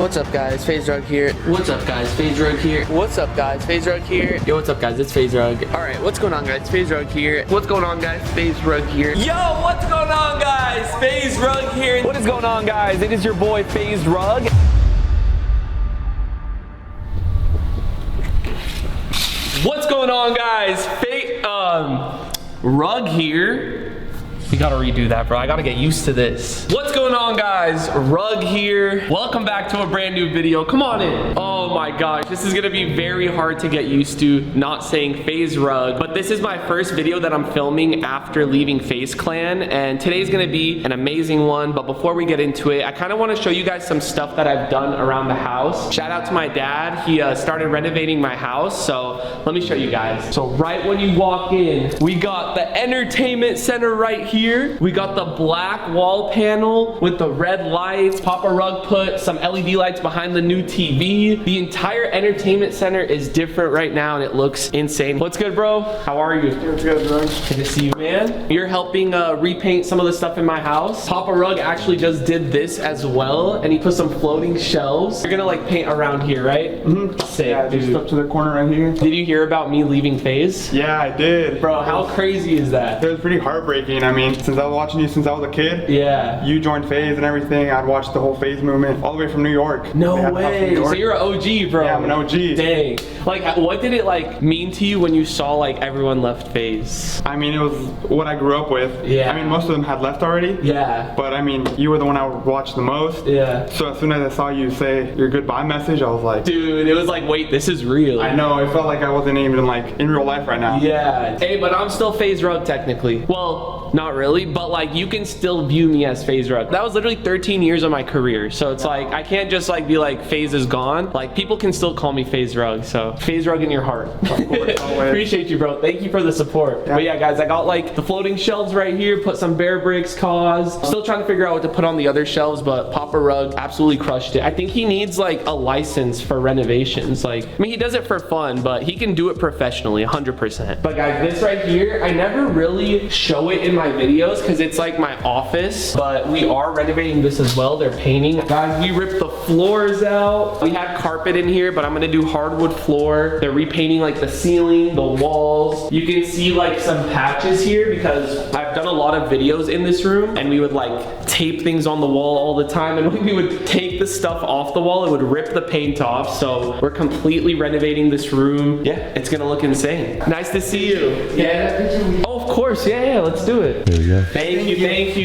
What's up guys, FaZe Rug here. What's up guys, FaZe Rug here. What's up guys, FaZe Rug here. Yo, what's up guys, it's FaZe Rug. Alright, what's going on guys, FaZe Rug here. What's going on guys, FaZe Rug here. Yo, what's going on guys, FaZe Rug here. What is going on guys, it is your boy FaZe Rug. What's going on guys, Rug here. We gotta redo that, bro. I gotta get used to this. What's going on, guys? Rug here. Welcome back to a brand new video. Come on in. Oh my gosh, this is gonna be very hard to get used to not saying FaZe Rug, but this is my first video that I'm filming after leaving FaZe Clan, and today's gonna be an amazing one. But before we get into it, I kind of want to show you guys some stuff that I've done around the house. Shout out to my dad. He started renovating my house, so let me show you guys. So right when you walk in, we got the entertainment center right here. We got the black wall panel with the red lights. Papa Rug put some LED lights behind the new TV. The entire entertainment center is different right now and it looks insane. What's good, bro? How are you? It's good, bro. Good to see you, man. You're helping repaint some of the stuff in my house. Papa Rug actually just did this as well, and he put some floating shelves. You're gonna like paint around here, right? Mm-hmm. Sick, yeah, dude. just up to the corner right here. Did you hear about me leaving FaZe? Yeah, I did. Bro, how crazy is that? It was pretty heartbreaking. I mean, since I was watching you since I was a kid. Yeah. You joined FaZe and everything. I'd watched the whole FaZe movement all the way from New York. No way. So you're an OG, bro. Yeah, I'm an OG. Dang. Like, what did it like mean to you when you saw like everyone left FaZe? I mean, it was what I grew up with. Yeah. I mean, most of them had left already. Yeah. But I mean, you were the one I watched the most. Yeah. So as soon as I saw you say your goodbye message, I was like, dude, it was like, wait, this is real. I know. It felt like I wasn't even like in real life right now. Yeah. Hey, but I'm still FaZe Rug technically. Well, not really, but like you can still view me as FaZe Rug. That was literally 13 years of my career. So it's like, I can't just like be like FaZe is gone. Like people can still call me FaZe Rug. So FaZe Rug in your heart. Of course, always. Appreciate you, bro. Thank you for the support. Yeah. But yeah, guys, I got like the floating shelves right here, put some bear bricks, cause. Still trying to figure out what to put on the other shelves, but Papa Rug absolutely crushed it. I think he needs like a license for renovations. Like, I mean, he does it for fun, but he can do it professionally, 100%. But guys, this right here, I never really show it in my videos because it's like my office, but we are renovating this as well. They're painting. Guys, we ripped the floors out. We had carpet in here, but I'm gonna do hardwood floor. They're repainting like the ceiling, the walls. You can see like some patches here because I've done a lot of videos in this room and we would like tape things on the wall all the time, and when we would take the stuff off the wall, it would rip the paint off. So we're completely renovating this room. Yeah, it's gonna look insane. Nice to see you. Yeah. Oh, of course. Yeah, let's do it. There we go. Thank you.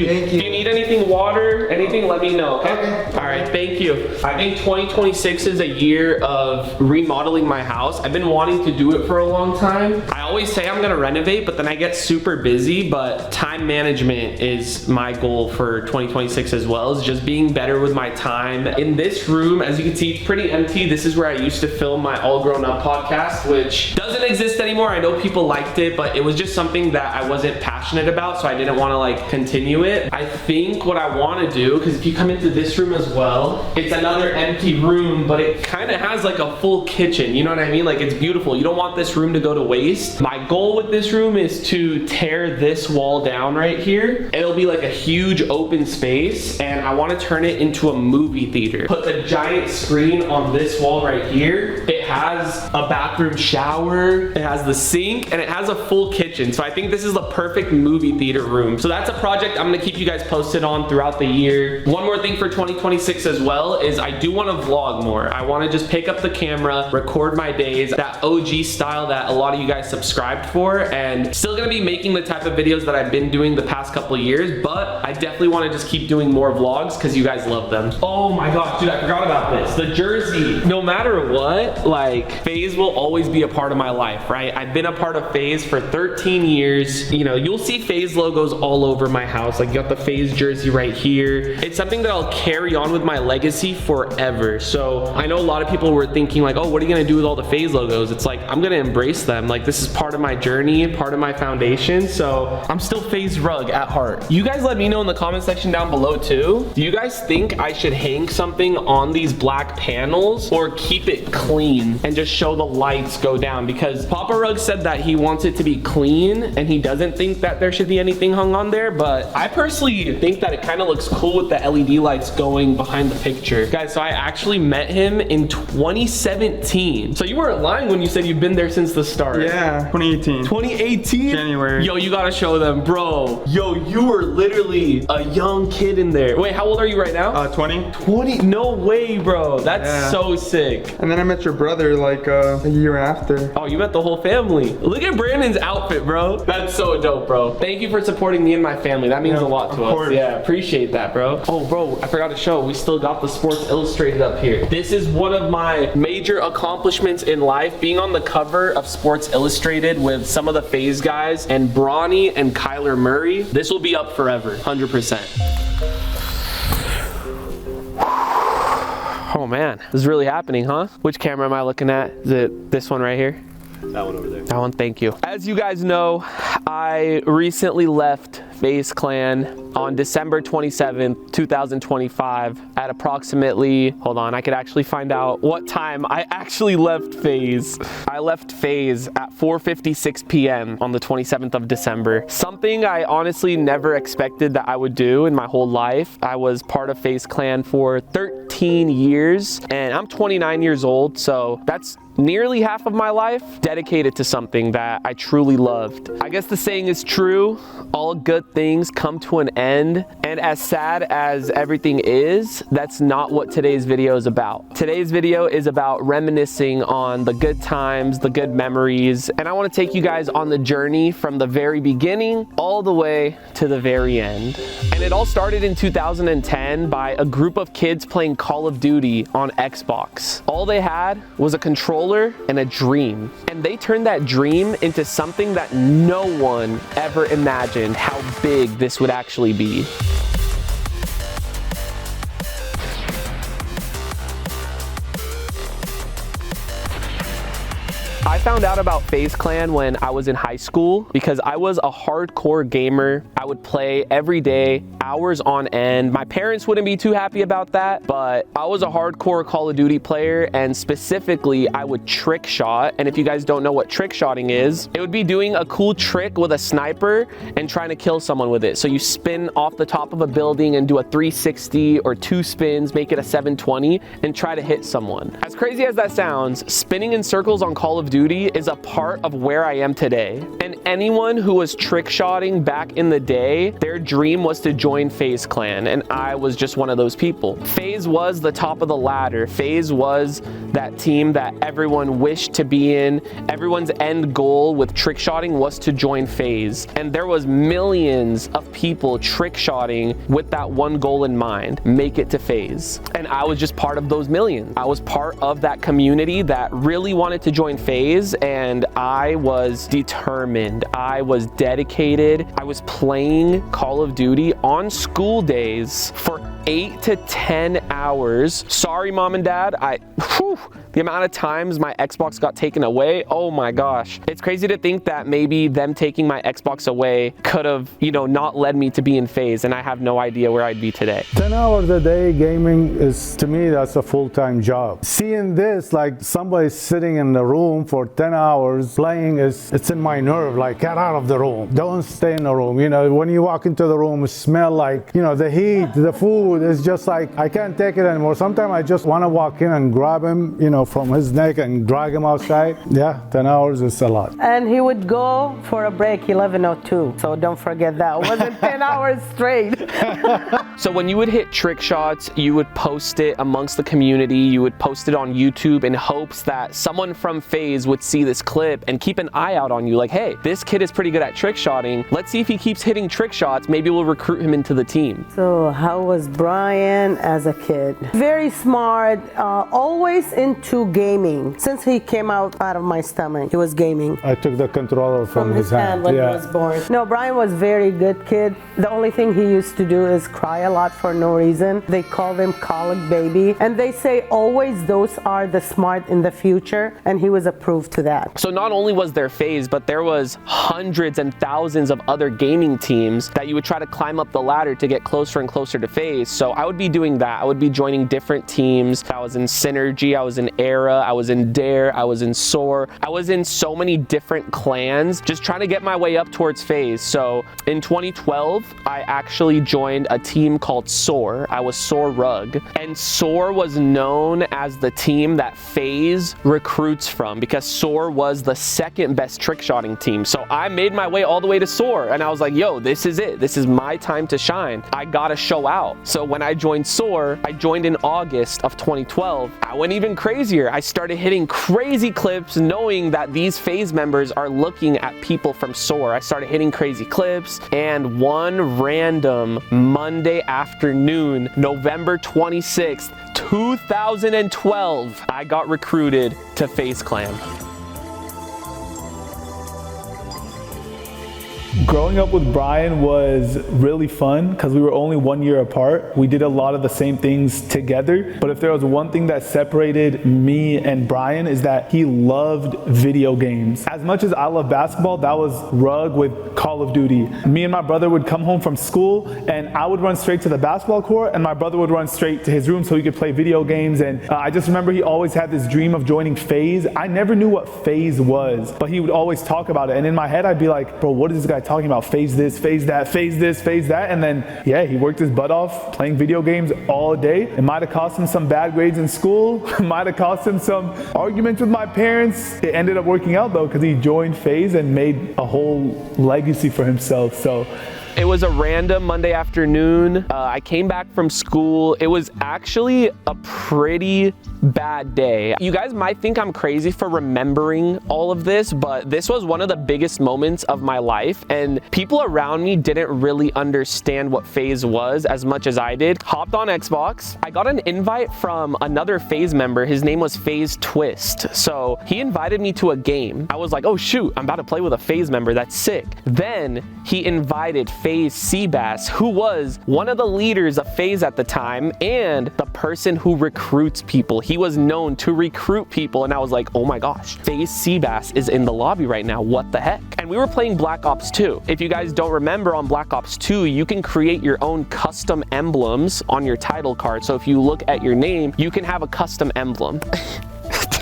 If you need anything, water, anything, let me know, okay? All right, thank you. I think 2026 is a year of remodeling my house. I've been wanting to do it for a long time. I always say I'm gonna renovate, but then I get super busy, but time management is my goal for 2026 as well, is just being better with my time. In this room, as you can see, it's pretty empty. This is where I used to film my All Grown Up podcast, which doesn't exist anymore. I know people liked it, but it was just something that I wasn't passionate about, so I didn't want to like continue it. I think what I want to do, because if you come into this room as well, it's another empty room, but it kind of has like a full kitchen, you know what I mean? Like it's beautiful. You don't want this room to go to waste. My goal with this room is to tear this wall down right here. It'll be like a huge open space, and I want to turn it into a movie theater. Put the giant screen on this wall right here. It has a bathroom shower, it has the sink, and it has a full kitchen. So I think this is the perfect movie theater room. So that's a project I'm gonna keep you guys posted on throughout the year. One more thing for 2026 as well is I do want to vlog more. I want to just pick up the camera, record my days, that OG style that a lot of you guys subscribed for, and still gonna be making the type of videos that I've been doing the past couple of years, but I definitely want to just keep doing more vlogs because you guys love them. Oh my gosh, dude, I forgot about this. The jersey. No matter what, like FaZe will always be a part of my life, right? I've been a part of FaZe for 13 years. You know, you'll see FaZe logos all over my house. Like you got the FaZe jersey right here. It's something that I'll carry on with my legacy forever. So I know a lot of people were thinking like, oh, what are you gonna do with all the FaZe logos? It's like, I'm gonna embrace them. Like this is part of my journey, part of my foundation. So I'm still FaZe Rug at heart. You guys let me know in the comment section down below too. Do you guys think I should hang something on these black panels or keep it clean and just show the lights go down? Because Papa Rug said that he wants it to be clean and he he doesn't think that there should be anything hung on there, but I personally think that it kind of looks cool with the LED lights going behind the picture. Guys, so I actually met him in 2017. So you weren't lying when you said you've been there since the start. Yeah, 2018. 2018? January. Yo, you gotta show them, bro. Yo, you were literally a young kid in there. Wait, how old are you right now? 20. 20? No way, bro. That's so sick. And then I met your brother like a year after. Oh, you met the whole family. Look at Brandon's outfit, bro. That's so dope, bro. Thank you for supporting me and my family. That means a lot to us. Yeah, appreciate that, bro. Oh, bro, I forgot to show. We still got the Sports Illustrated up here. This is one of my major accomplishments in life, being on the cover of Sports Illustrated with some of the FaZe guys and Bronny and Kyler Murray. This will be up forever, 100%. Oh man, this is really happening, huh? Which camera am I looking at? Is it this one right here? That one over there. That one, thank you. As you guys know, I recently left FaZe Clan on December 27th, 2025 at approximately, hold on, I could actually find out what time I actually left FaZe. I left FaZe at 4:56 p.m. on the 27th of December. Something I honestly never expected that I would do in my whole life. I was part of FaZe Clan for 13 years and I'm 29 years old, so that's nearly half of my life dedicated to something that I truly loved. I guess the saying is true, all good things come to an end, and as sad as everything is, that's not what today's video is about. Today's video is about reminiscing on the good times, the good memories, and I want to take you guys on the journey from the very beginning all the way to the very end. And it all started in 2010 by a group of kids playing Call of Duty on Xbox. All they had was a controller and a dream. And they turned that dream into something that no one ever imagined how big this would actually be. I found out about FaZe Clan when I was in high school because I was a hardcore gamer. I would play every day, hours on end. My parents wouldn't be too happy about that, but I was a hardcore Call of Duty player, and specifically I would trick shot. And if you guys don't know what trick shotting is, it would be doing a cool trick with a sniper and trying to kill someone with it. So you spin off the top of a building and do a 360 or 2 spins, make it a 720 and try to hit someone. As crazy as that sounds, spinning in circles on Call of Duty is a part of where I am today. And anyone who was trick shotting back in the day, their dream was to join FaZe Clan, and I was just one of those people. FaZe was the top of the ladder. FaZe was that team that everyone wished to be in. Everyone's end goal with trick shotting was to join FaZe. And there was millions of people trick shotting with that one goal in mind, make it to FaZe. And I was just part of those millions. I was part of that community that really wanted to join FaZe, and I was determined. I was dedicated. I was playing Call of Duty on school days for 8 to 10 hours. Sorry, mom and dad, the amount of times my Xbox got taken away, oh my gosh. It's crazy to think that maybe them taking my Xbox away could have, not led me to be in FaZe, and I have no idea where I'd be today. 10 hours a day gaming is, to me, that's a full-time job. Seeing this, like somebody sitting in the room for 10 hours playing, it's in my nerve, like get out of the room. Don't stay in the room. When you walk into the room, it smell like, the heat, the food is just like, I can't take it anymore. Sometimes I just want to walk in and grab him, from his neck and drag him outside. Yeah, 10 hours is a lot. And he would go for a break 11:02. So don't forget that. It wasn't 10 hours straight. So when you would hit trick shots, you would post it amongst the community. You would post it on YouTube in hopes that someone from FaZe would see this clip and keep an eye out on you. Like, hey, this kid is pretty good at trick shotting. Let's see if he keeps hitting trick shots. Maybe we'll recruit him into the team. So how was Brian as a kid? Very smart, always into gaming. Since he came out of my stomach, he was gaming. I took the controller from his hand when he was born. No, Brian was very good kid. The only thing he used to do is cry a lot for no reason. They called him colic baby. And they say always those are the smart in the future. And he was approved to that. So not only was there FaZe, but there was hundreds and thousands of other gaming teams that you would try to climb up the ladder to get closer and closer to FaZe. So I would be doing that. I would be joining different teams. I was in Synergy, I was in Era, I was in Dare, I was in Soar. I was in so many different clans, just trying to get my way up towards FaZe. So in 2012, I actually joined a team called Soar. I was FaZe Rug. And Soar was known as the team that FaZe recruits from because Soar was the second best trickshotting team. So I made my way all the way to Soar and I was like, yo, this is it. This is my time to shine. I gotta show out. So when I joined Soar, I joined in August of 2012. I went even crazier. I started hitting crazy clips knowing that these FaZe members are looking at people from Soar. I started hitting crazy clips, and one random Monday afternoon, November 26th, 2012, I got recruited to FaZe Clan. Growing up with Brian was really fun because we were only 1 year apart. We did a lot of the same things together. But if there was one thing that separated me and Brian is that he loved video games. As much as I love basketball, that was Rug with Call of Duty. Me and my brother would come home from school and I would run straight to the basketball court and my brother would run straight to his room so he could play video games. And I just remember he always had this dream of joining FaZe. I never knew what FaZe was, but he would always talk about it. And in my head, I'd be like, bro, what is this guy talking about? FaZe this, FaZe that, FaZe this, FaZe that. And then, yeah, he worked his butt off playing video games all day. It might have cost him some bad grades in school. It might have cost him some arguments with my parents. It ended up working out though, because he joined FaZe and made a whole legacy for himself. So it was a random Monday afternoon. I came back from school. It was actually a pretty bad day. You guys might think I'm crazy for remembering all of this, but this was one of the biggest moments of my life, and people around me didn't really understand what FaZe was as much as I did. Hopped on Xbox. I got an invite from another FaZe member. His name was FaZe Twist. So he invited me to a game. I was like, oh shoot, I'm about to play with a FaZe member. That's sick. Then he invited FaZe Seabass, who was one of the leaders of FaZe at the time and the person who recruits people. He was known to recruit people, and I was like, oh my gosh, FaZe Seabass is in the lobby right now. What the heck? And we were playing Black Ops 2. If you guys don't remember, on Black Ops 2, you can create your own custom emblems on your title card. So if you look at your name, you can have a custom emblem.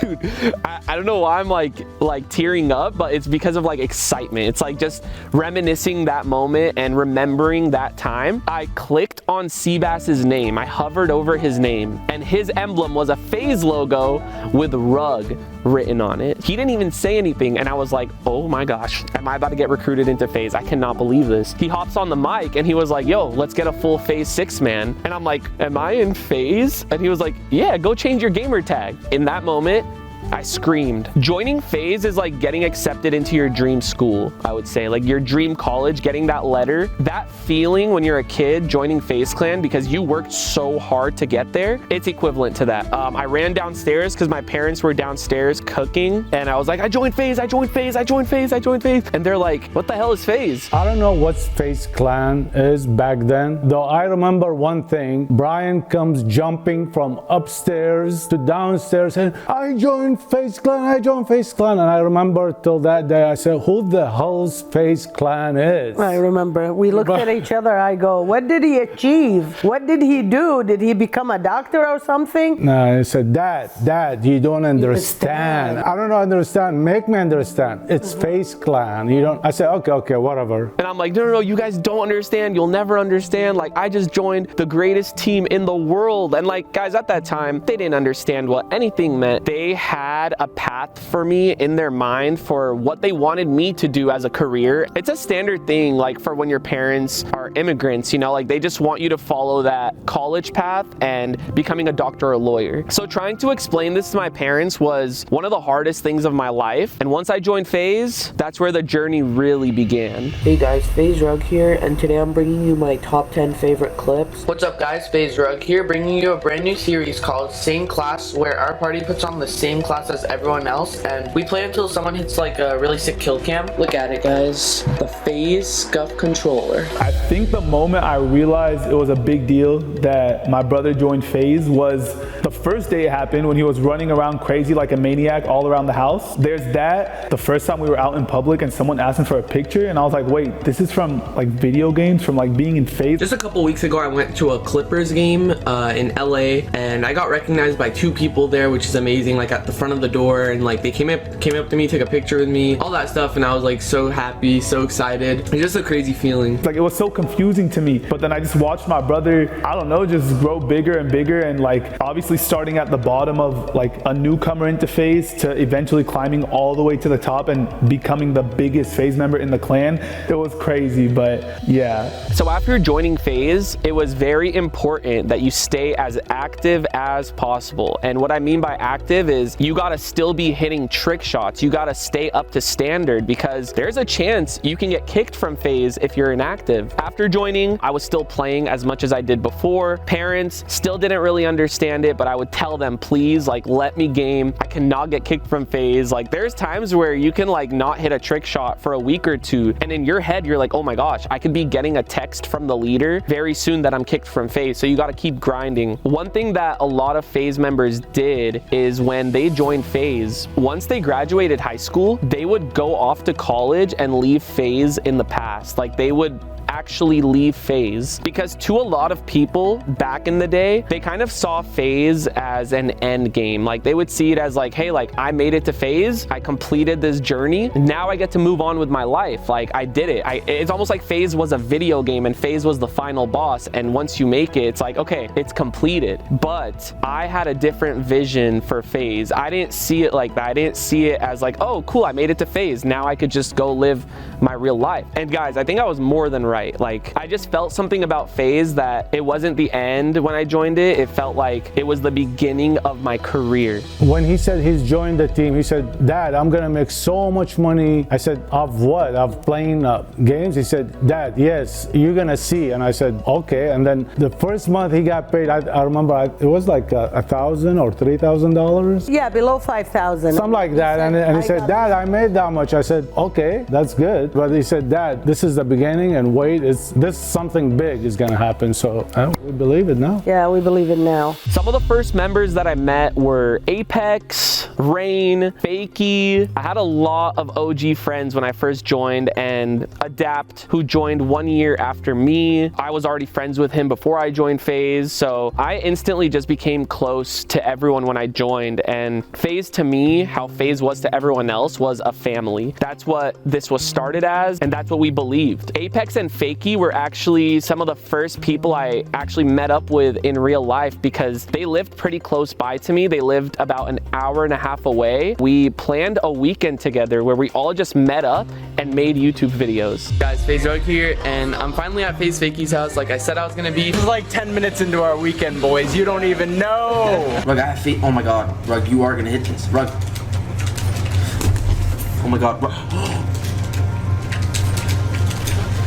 Dude, I don't know why I'm like tearing up, but it's because of like excitement. It's like just reminiscing that moment and remembering that time. I clicked on Seabass's name. I hovered over his name, and his emblem was a FaZe logo with Rug written on it. He didn't even say anything, and I was like, oh my gosh, am I about to get recruited into FaZe? I cannot believe this. He hops on the mic and he was like, yo, let's get a full FaZe 6-man. And I'm like, am I in FaZe? And he was like, yeah, go change your gamer tag. In that moment, I screamed. Joining FaZe is like getting accepted into your dream school, I would say. Like your dream college, getting that letter. That feeling when you're a kid joining FaZe Clan because you worked so hard to get there, it's equivalent to that. I ran downstairs because my parents were downstairs cooking, and I was like, I joined FaZe, I joined FaZe, I joined FaZe, I joined FaZe. And they're like, what the hell is FaZe? I don't know what FaZe Clan is back then, though I remember one thing. Brian comes jumping from upstairs to downstairs and I joined FaZe Clan, I joined FaZe Clan. And I remember till that day, I said, who the hell's FaZe Clan is? I remember. We looked at each other. I go, what did he achieve? What did he do? Did he become a doctor or something? No, I said, Dad, you don't understand. I don't understand. Make me understand. It's FaZe Clan. You don't. I said, okay, whatever. And I'm like, no, you guys don't understand. You'll never understand. Like, I just joined the greatest team in the world. And like, guys, at that time, they didn't understand what anything meant. They had a path for me in their mind for what they wanted me to do as a career. It's a standard thing, like for when your parents are immigrants, you know, like they just want you to follow that college path and becoming a doctor or a lawyer. So trying to explain this to my parents was one of the hardest things of my life. And once I joined FaZe, that's where the journey really began. Hey guys, FaZe Rug here, and today I'm bringing you my top 10 favorite clips. What's up guys, FaZe Rug here, bringing you a brand new series called Same Class, where our party puts on the same class as everyone else, and we play until someone hits like a really sick kill cam. Look at it, guys. The FaZe Scuff controller. I think the moment I realized it was a big deal that my brother joined FaZe was the first day it happened, when he was running around crazy like a maniac all around the house. There's that. The first time we were out in public and someone asked him for a picture, and I was like, wait, this is from like video games, from like being in FaZe? Just a couple weeks ago, I went to a Clippers game in LA, and I got recognized by 2 people there, which is amazing, like at the front of the door, and like they came up to me, took a picture with me, all that stuff, and I was like so happy, so excited. It's just a crazy feeling. Like, it was so confusing to me, but then I just watched my brother, I don't know, just grow bigger and bigger, and like obviously starting at the bottom of like a newcomer into FaZe to eventually climbing all the way to the top and becoming the biggest FaZe member in the clan. It was crazy, but yeah. So after joining FaZe, it was very important that you stay as active as possible. And what I mean by active is you gotta still be hitting trick shots. You gotta stay up to standard, because there's a chance you can get kicked from FaZe if you're inactive. After joining, I was still playing as much as I did before. Parents still didn't really understand it, but I would tell them, please, like, let me game. I cannot get kicked from FaZe. Like, there's times where you can like not hit a trick shot for a week or 2, and in your head you're like, oh my gosh, I could be getting a text from the leader very soon that I'm kicked from FaZe. So you got to keep grinding. One thing that a lot of FaZe members did is when they joined FaZe, once they graduated high school, they would go off to college and leave FaZe in the past. Like, they would actually leave FaZe, because to a lot of people back in the day, they kind of saw FaZe as an end game. Like, they would see it as like, hey, like, I made it to FaZe, I completed this journey, now I get to move on with my life. Like, I did it. It's almost like FaZe was a video game and FaZe was the final boss, and once you make it, it's like, okay, it's completed. But I had a different vision for FaZe. I didn't see it like that. I didn't see it as like, oh cool, I made it to FaZe, now I could just go live my real life. And guys, I think I was more than right. Like, I just felt something about FaZe that it wasn't the end when I joined it. It felt like it was the beginning of my career. When he said he's joined the team, he said, Dad, I'm gonna make so much money. I said, of what? Of playing games? He said, Dad, yes, you're gonna see. And I said, okay. And then the first month he got paid, I remember it was like $1,000 or $3,000. Yeah, below 5,000. Something like that. And he said, Dad, I made that much. I said, okay, that's good. But he said, Dad, this is the beginning, and wait, this something big is gonna happen. So we believe it now. Yeah, we believe it now. Some of the first members that I met were Apex, Rain, Fakey. I had a lot of OG friends when I first joined, and Adapt, who joined 1 year after me. I was already friends with him before I joined FaZe, so I instantly just became close to everyone when I joined. And FaZe, to me, how FaZe was to everyone else, was a family. That's what this was started as, and that's what we believed. Apex and Fakey were actually some of the first people I actually met up with in real life, because they lived pretty close by to me. They lived about an hour and a half away. We planned a weekend together where we all just met up and made YouTube videos. Guys, FaZe Rug here, and I'm finally at FaZe Fakey's house like I said I was gonna be. This is like 10 minutes into our weekend, boys. You don't even know. Rug, I have faith. Oh my god. Rug, you are gonna hit this. Rug. Oh my god. Rug.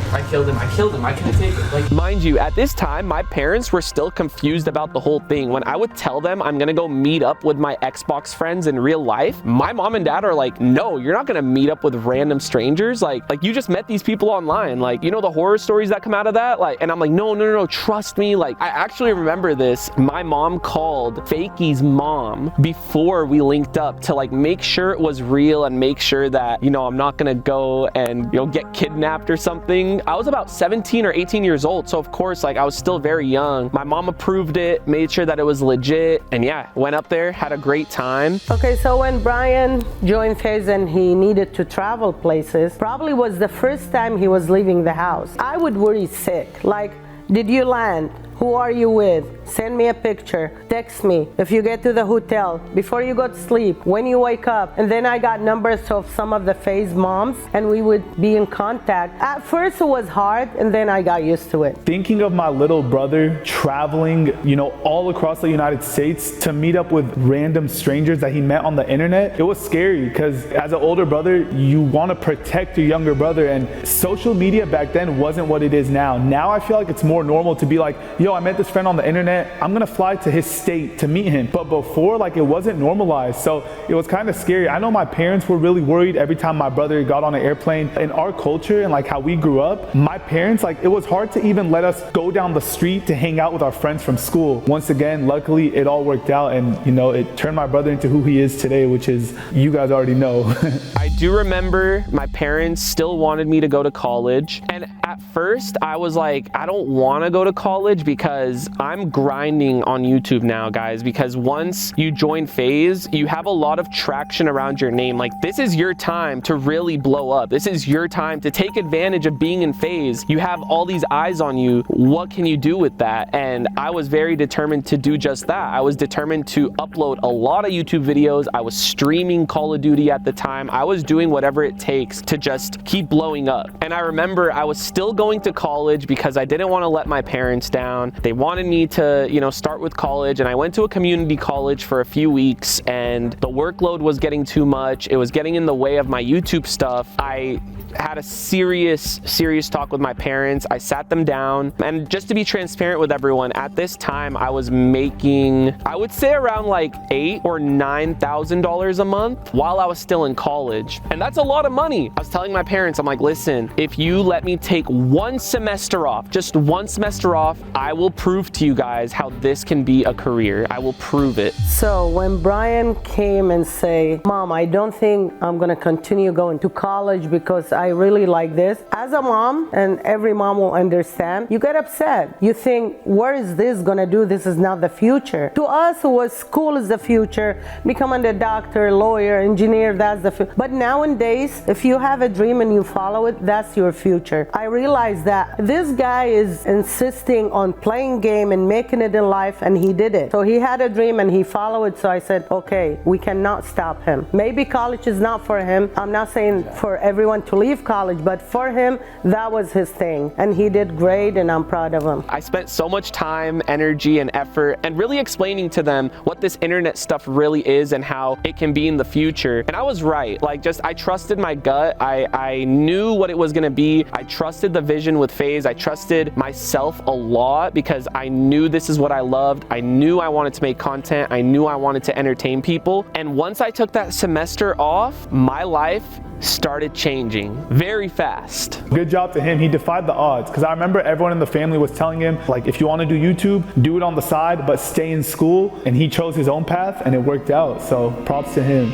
I killed him. I couldn't take it. Like, mind you, at this time, my parents were still confused about the whole thing. When I would tell them I'm gonna go meet up with my Xbox friends in real life, my mom and dad are like, no, you're not gonna meet up with random strangers. Like you just met these people online. Like, you know the horror stories that come out of that? Like, and I'm like, no, trust me. Like, I actually remember this. My mom called Fakey's mom before we linked up to like make sure it was real and make sure that, you know, I'm not gonna go and, you know, get kidnapped or something. I was about 17 or 18 years old, so of course, like, I was still very young. My mom approved it, made sure that it was legit, and yeah, went up there, had a great time. Okay, so when Brian joined FaZe and he needed to travel places, probably was the first time he was leaving the house. I would worry sick, like, did you land? Who are you with? Send me a picture. Text me if you get to the hotel, before you go to sleep, when you wake up. And then I got numbers of some of the FaZe moms, and we would be in contact. At first it was hard, and then I got used to it. Thinking of my little brother traveling, you know, all across the United States to meet up with random strangers that he met on the internet, it was scary, because as an older brother, you want to protect your younger brother, and social media back then wasn't what it is now. Now I feel like it's more normal to be like, yo, I met this friend on the internet meant I'm gonna fly to his state to meet him. But before, like, it wasn't normalized, so it was kind of scary. I know my parents were really worried every time my brother got on an airplane. In our culture and like how we grew up, my parents, like, it was hard to even let us go down the street to hang out with our friends from school. Once again, luckily it all worked out, and you know, it turned my brother into who he is today, which is, you guys already know. I do remember my parents still wanted me to go to college, and at first I was like, I don't want to go to college because I'm grinding on YouTube now, guys, because once you join FaZe, you have a lot of traction around your name. Like, this is your time to really blow up. This is your time to take advantage of being in FaZe. You have all these eyes on you. What can you do with that? And I was very determined to do just that. I was determined to upload a lot of YouTube videos. I was streaming Call of Duty at the time. I was doing whatever it takes to just keep blowing up. And I remember I was still going to college because I didn't want to let my parents down. They wanted me to, you know, start with college, and I went to a community college for a few weeks, and the workload was getting too much. It was getting in the way of my YouTube stuff. I had a serious talk with my parents. I sat them down, and just to be transparent with everyone, at this time I was making, I would say, around like $8,000 or $9,000 a month while I was still in college, and that's a lot of money. I was telling my parents, I'm like, listen, if you let me take one semester off, just one semester off, I will prove to you guys how this can be a career. I will prove it. So when Brian came and say, Mom, I don't think I'm gonna continue going to college because I really like this. As a mom, and every mom will understand, you get upset. You think, where is this gonna do? This is not the future. To us, who was school is the future, becoming a doctor, lawyer, engineer, that's the future. But nowadays, if you have a dream and you follow it, that's your future. I realized that this guy is insisting on playing game and making it in life, and he did it. So he had a dream and he followed it. So I said, okay, we cannot stop him. Maybe college is not for him. I'm not saying for everyone to leave college, but for him, that was his thing, and he did great, and I'm proud of him. I spent so much time, energy, and effort and really explaining to them what this internet stuff really is and how it can be in the future. And I was right. Like, just, I trusted my gut. I knew what it was gonna be. I trusted the vision with FaZe. I trusted myself a lot because I knew this is what I loved. I knew I wanted to make content. I knew I wanted to entertain people. And once I took that semester off, my life started changing very fast. Good job to him. He defied the odds, because I remember everyone in the family was telling him, like, if you want to do YouTube, do it on the side, but stay in school. And he chose his own path, and it worked out. So props to him.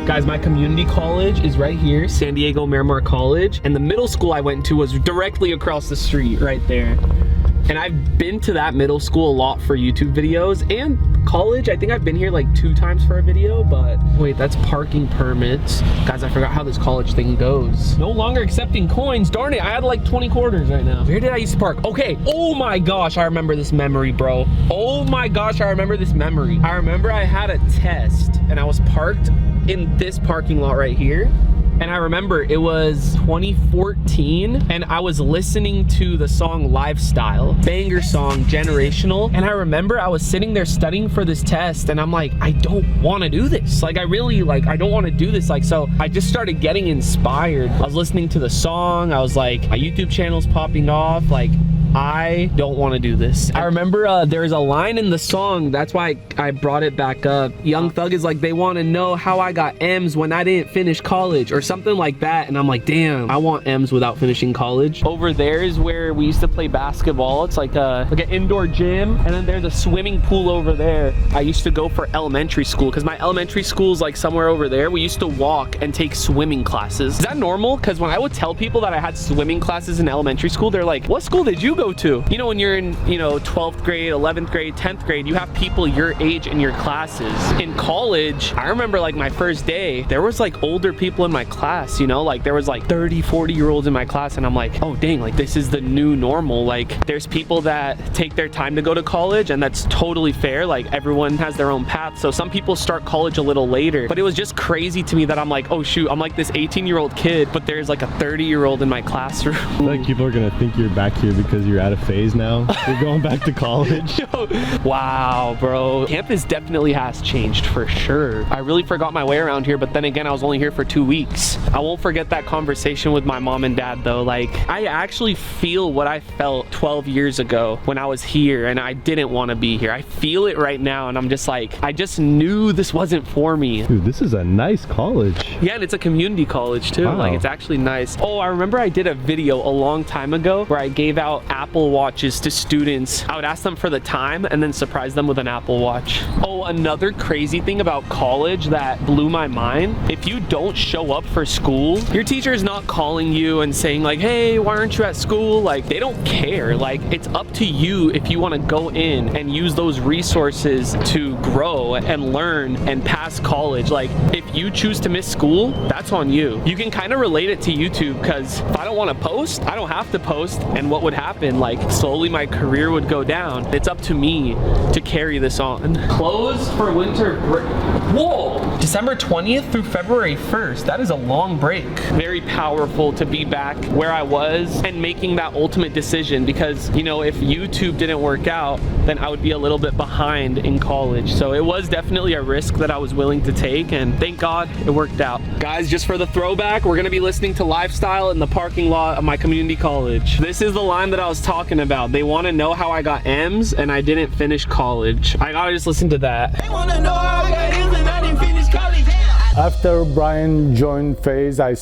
Guys, my community college is right here, San Diego Miramar College, and the middle school I went to was directly across the street right there. And I've been to that middle school a lot for YouTube videos, and college, I think I've been here like 2 times for a video, but wait, that's parking permits. Guys, I forgot how this college thing goes. No longer accepting coins. Darn it, I had like 20 quarters right now. Where did I used to park? Okay, oh my gosh, I remember this memory, bro. Oh my gosh, I remember this memory. I remember I had a test and I was parked in this parking lot right here. And I remember it was 2014 and I was listening to the song Lifestyle, banger song, generational. And I remember I was sitting there studying for this test and I'm like, I don't want to do this. Like, I really, like, I don't want to do this. Like, so I just started getting inspired. I was listening to the song. I was like, my YouTube channel's popping off. Like, I don't want to do this. I remember there's a line in the song, that's why I brought it back up. Young Thug is like, they want to know how I got M's when I didn't finish college, or something like that. And I'm like, damn, I want M's without finishing college. Over there is where we used to play basketball. It's like an indoor gym, and then there's a swimming pool over there. I used to go for elementary school because my elementary school is like somewhere over there. We used to walk and take swimming classes. Is that normal? Because when I would tell people that I had swimming classes in elementary school, they're like, what school did you go to? You know, when you're in, 12th grade, 11th grade, 10th grade, you have people your age in your classes. In college, I remember like my first day, there was like older people in my class, like there was like 30, 40-year-olds in my class, and I'm like, oh dang, like this is the new normal. Like, there's people that take their time to go to college, and that's totally fair. Like, everyone has their own path. So some people start college a little later, but it was just crazy to me that I'm like, oh shoot, I'm like this 18-year-old kid, but there's like a 30-year-old in my classroom. Like, people are gonna think you're back here because you're out of FaZe now? You're going back to college? Wow, bro. Campus definitely has changed for sure. I really forgot my way around here, but then again, I was only here for 2 weeks. I won't forget that conversation with my mom and dad though. Like, I actually feel what I felt 12 years ago when I was here and I didn't want to be here. I feel it right now and I'm just like, I just knew this wasn't for me. Dude, this is a nice college. Yeah, and it's a community college too. Wow. Like, it's actually nice. Oh, I remember I did a video a long time ago where I gave out Apple Watches to students. I would ask them for the time and then surprise them with an Apple Watch. Oh, another crazy thing about college that blew my mind. If you don't show up for school, your teacher is not calling you and saying like, hey, why aren't you at school? Like, they don't care. Like, it's up to you if you want to go in and use those resources to grow and learn and pass college. Like, if you choose to miss school, that's on you. You can kind of relate it to YouTube because if I don't want to post, I don't have to post. And what would happen? Like, slowly my career would go down. It's up to me to carry this on. Close for winter break. Whoa! December 20th through February 1st. That is a long break. Very powerful to be back where I was and making that ultimate decision because, you know, if YouTube didn't work out, then I would be a little bit behind in college. So it was definitely a risk that I was willing to take, and thank God it worked out. Guys, just for the throwback, we're gonna be listening to Lifestyle in the parking lot of my community college. This is the line that I was talking about. They wanna know how I got M's and I didn't finish college. I gotta just listen to that. They wanna know how I got M's and I didn't finish college. After Brian joined FaZe, I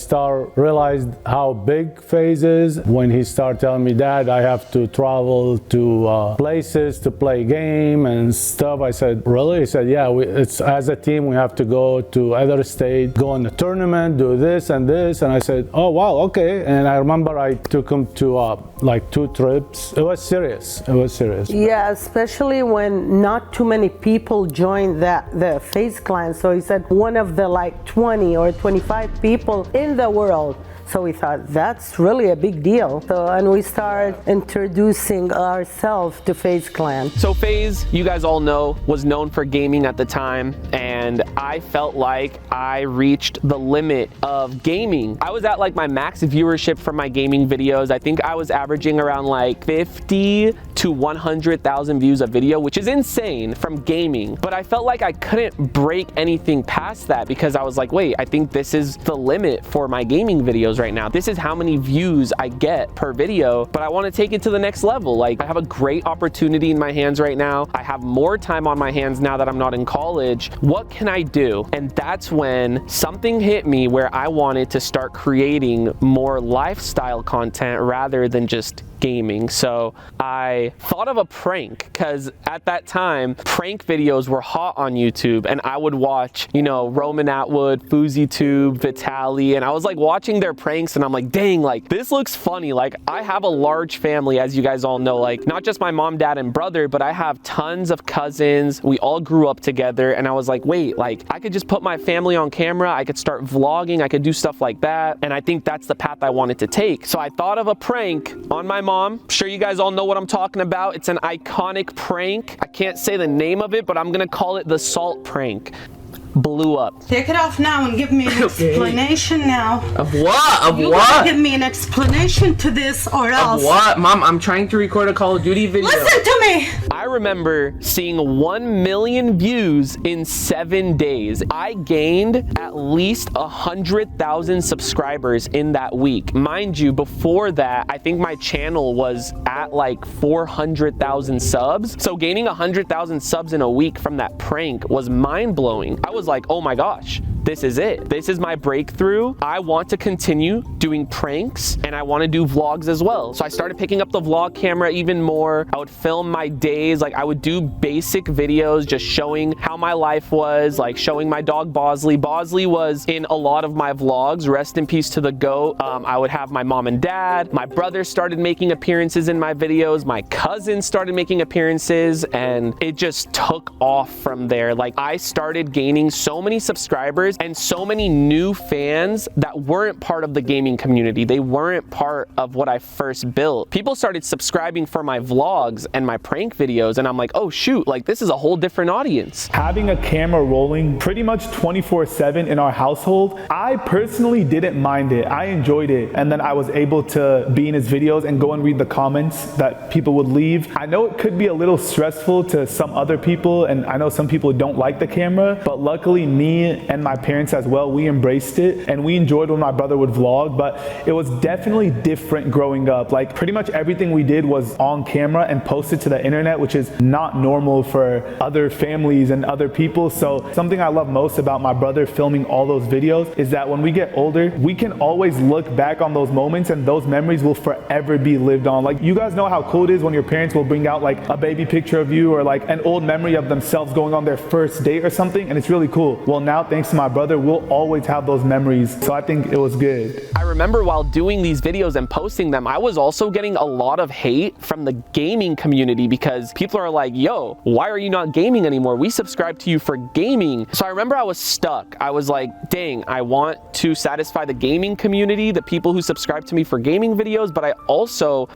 realized how big FaZe is. When he started telling me, Dad, I have to travel to places to play game and stuff, I said, really? He said, yeah, it's as a team, we have to go to other state, go in the tournament, do this and this. And I said, oh, wow, okay. And I remember I took him to like 2 trips. It was serious. It was serious. Yeah, especially when not too many people joined the FaZe clan. So he said one of the like 20 or 25 people in the world. So we thought that's really a big deal. So, and we started introducing ourselves to FaZe clan. So FaZe, you guys all know, was known for gaming at the time, and I felt like I reached the limit of gaming. I was at like my max viewership for my gaming videos. I think I was averaging around like 50 to 100,000 views a video, which is insane from gaming. But I felt like I couldn't break anything past that because I was like, wait, I think this is the limit for my gaming videos right now. This is how many views I get per video, but I want to take it to the next level. Like, I have a great opportunity in my hands right now. I have more time on my hands now that I'm not in college. What can I do? And that's when something hit me where I wanted to start creating more lifestyle content rather than just gaming. So I thought of a prank because at that time prank videos were hot on YouTube and I would watch, you know, Roman Atwood, FouseyTube, Vitaly, and I was like watching their pranks and I'm like, dang, like this looks funny. Like, I have a large family, as you guys all know, like not just my mom, dad, and brother, but I have tons of cousins. We all grew up together and I was like, wait, like I could just put my family on camera. I could start vlogging. I could do stuff like that. And I think that's the path I wanted to take. So I thought of a prank on my mom. I'm sure you guys all know what I'm talking about. It's an iconic prank. I can't say the name of it, but I'm gonna call it the salt prank. Blew up. Take it off now and give me an explanation now. Of what? Of you what? Give me an explanation to this or else. Of what? Mom, I'm trying to record a Call of Duty video. Listen to me! I remember seeing 1 million views in 7 days. I gained at least 100,000 subscribers in that week. Mind you, before that, I think my channel was at like 400,000 subs. So gaining 100,000 subs in a week from that prank was mind-blowing. I was like, oh my gosh, this is it. This is my breakthrough. I want to continue doing pranks and I want to do vlogs as well. So I started picking up the vlog camera even more. I would film my days. Like, I would do basic videos just showing how my life was, like showing my dog Bosley. Bosley was in a lot of my vlogs. Rest in peace to the goat. I would have my mom and dad. My brother started making appearances in my videos. My cousin started making appearances and it just took off from there. Like, I started gaining so many subscribers and so many new fans that weren't part of the gaming community. They weren't part of what I first built. People started subscribing for my vlogs and my prank videos, and I'm like, oh shoot, like this is a whole different audience. Having a camera rolling pretty much 24/7 in our household, I personally didn't mind it. I enjoyed it. And then I was able to be in his videos and go and read the comments that people would leave. I know it could be a little stressful to some other people, and I know some people don't like the camera, but luckily me and my parents as well, we embraced it and we enjoyed when my brother would vlog. But it was definitely different growing up. Like pretty much everything we did was on camera and posted to the internet, which is not normal for other families and other people. So something I love most about my brother filming all those videos is that when we get older, we can always look back on those moments and those memories will forever be lived on. Like you guys know how cool it is when your parents will bring out like a baby picture of you or like an old memory of themselves going on their first date or something, and it's really cool. Well, now thanks to my brother, we'll always have those memories. So I think it was good. I remember while doing these videos and posting them, I was also getting a lot of hate from the gaming community because people are like, yo, why are you not gaming anymore? We subscribed to you for gaming. So I remember I was stuck. I was like, dang, I want to satisfy the gaming community, the people who subscribe to me for gaming videos, but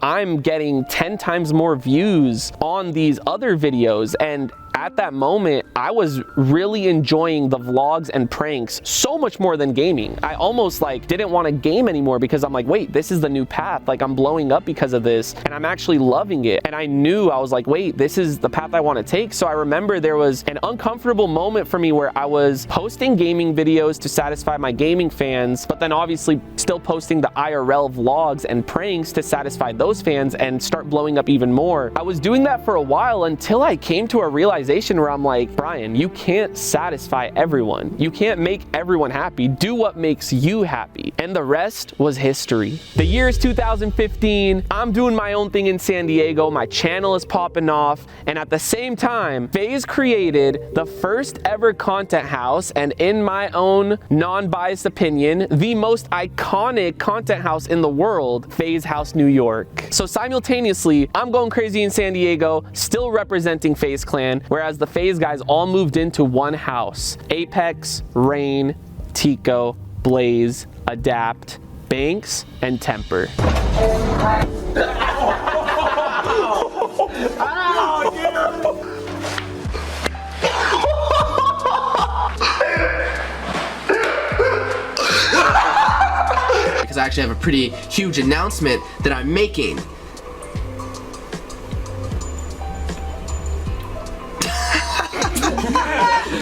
I'm getting 10 times more views on these other videos. And at that moment, I was really enjoying the vlogs and pranks so much more than gaming. I almost like didn't want to game anymore because I'm like, wait, this is the new path. Like I'm blowing up because of this and I'm actually loving it. And I knew, I was like, wait, this is the path I want to take. So I remember there was an uncomfortable moment for me where I was posting gaming videos to satisfy my gaming fans, but then obviously still posting the IRL vlogs and pranks to satisfy those fans and start blowing up even more. I was doing that for a while until I came to a realization where I'm like, Brian, you can't satisfy everyone. You can't make everyone happy. Do what makes you happy. And the rest was history. The year is 2015. I'm doing my own thing in San Diego. My channel is popping off. And at the same time, FaZe created the first ever content house, and in my own non-biased opinion, the most iconic content house in the world, FaZe House New York. So simultaneously, I'm going crazy in San Diego, still representing FaZe Clan, whereas the FaZe guys all moved into one house. Apex, Rain, Tico, Blaze, Adapt, Banks, and Temper. Because I actually have a pretty huge announcement that I'm making.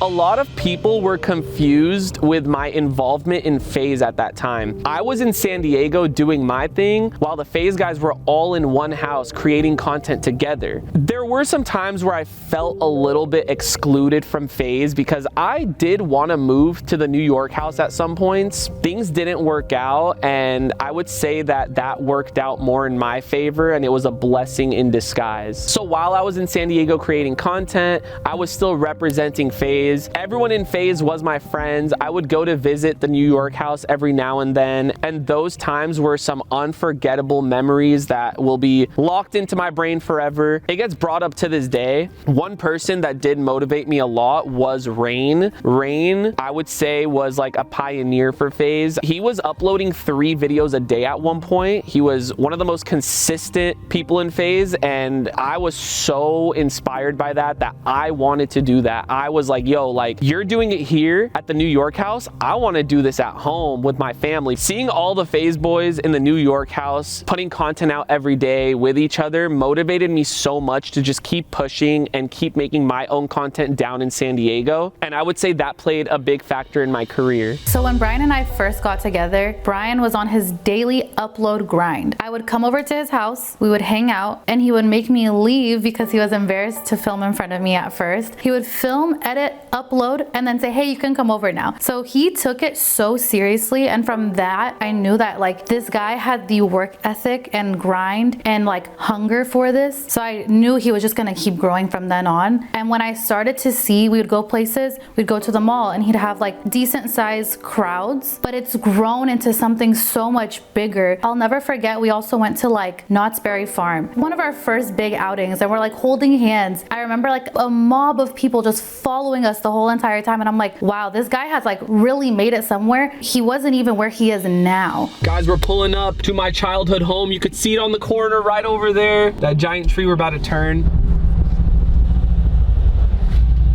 A lot of people were confused with my involvement in FaZe at that time. I was in San Diego doing my thing while the FaZe guys were all in one house creating content together. There were some times where I felt a little bit excluded from FaZe because I did want to move to the New York house at some points. Things didn't work out, and I would say that that worked out more in my favor, and it was a blessing in disguise. So while I was in San Diego creating content, I was still representing FaZe. Everyone in FaZe was my friends. I would go to visit the New York house every now and then, and those times were some unforgettable memories that will be locked into my brain forever. It gets brought up to this day. One person that did motivate me a lot was Rain. Rain, I would say, was like a pioneer for FaZe. He was uploading 3 videos a day at one point. He was one of the most consistent people in FaZe, and I was so inspired by that I wanted to do that. I was like, yo, like, you're doing it here at the New York house. I want to do this at home with my family. Seeing all the FaZe boys in the New York house putting content out every day with each other motivated me so much to just keep pushing and keep making my own content down in San Diego. And I would say that played a big factor in my career. So when Brian and I first got together, Brian was on his daily upload grind. I would come over to his house, we would hang out, and he would make me leave because he was embarrassed to film in front of me at first. He would film, edit, upload, and then say, hey, you can come over now. So he took it so seriously, and from that I knew that like this guy had the work ethic and grind and like hunger for this. So I knew he was just gonna keep growing from then on. And when I started to see, we would go places, we'd go to the mall and he'd have like decent sized crowds, but it's grown into something so much bigger. I'll never forget, we also went to like Knott's Berry Farm, one of our first big outings, and we're like holding hands. I remember like a mob of people just following us us the whole entire time. And I'm like, wow, this guy has like really made it somewhere. He wasn't even where he is now. Guys, we're pulling up to my childhood home. You could see it on the corner right over there. That giant tree we're about to turn.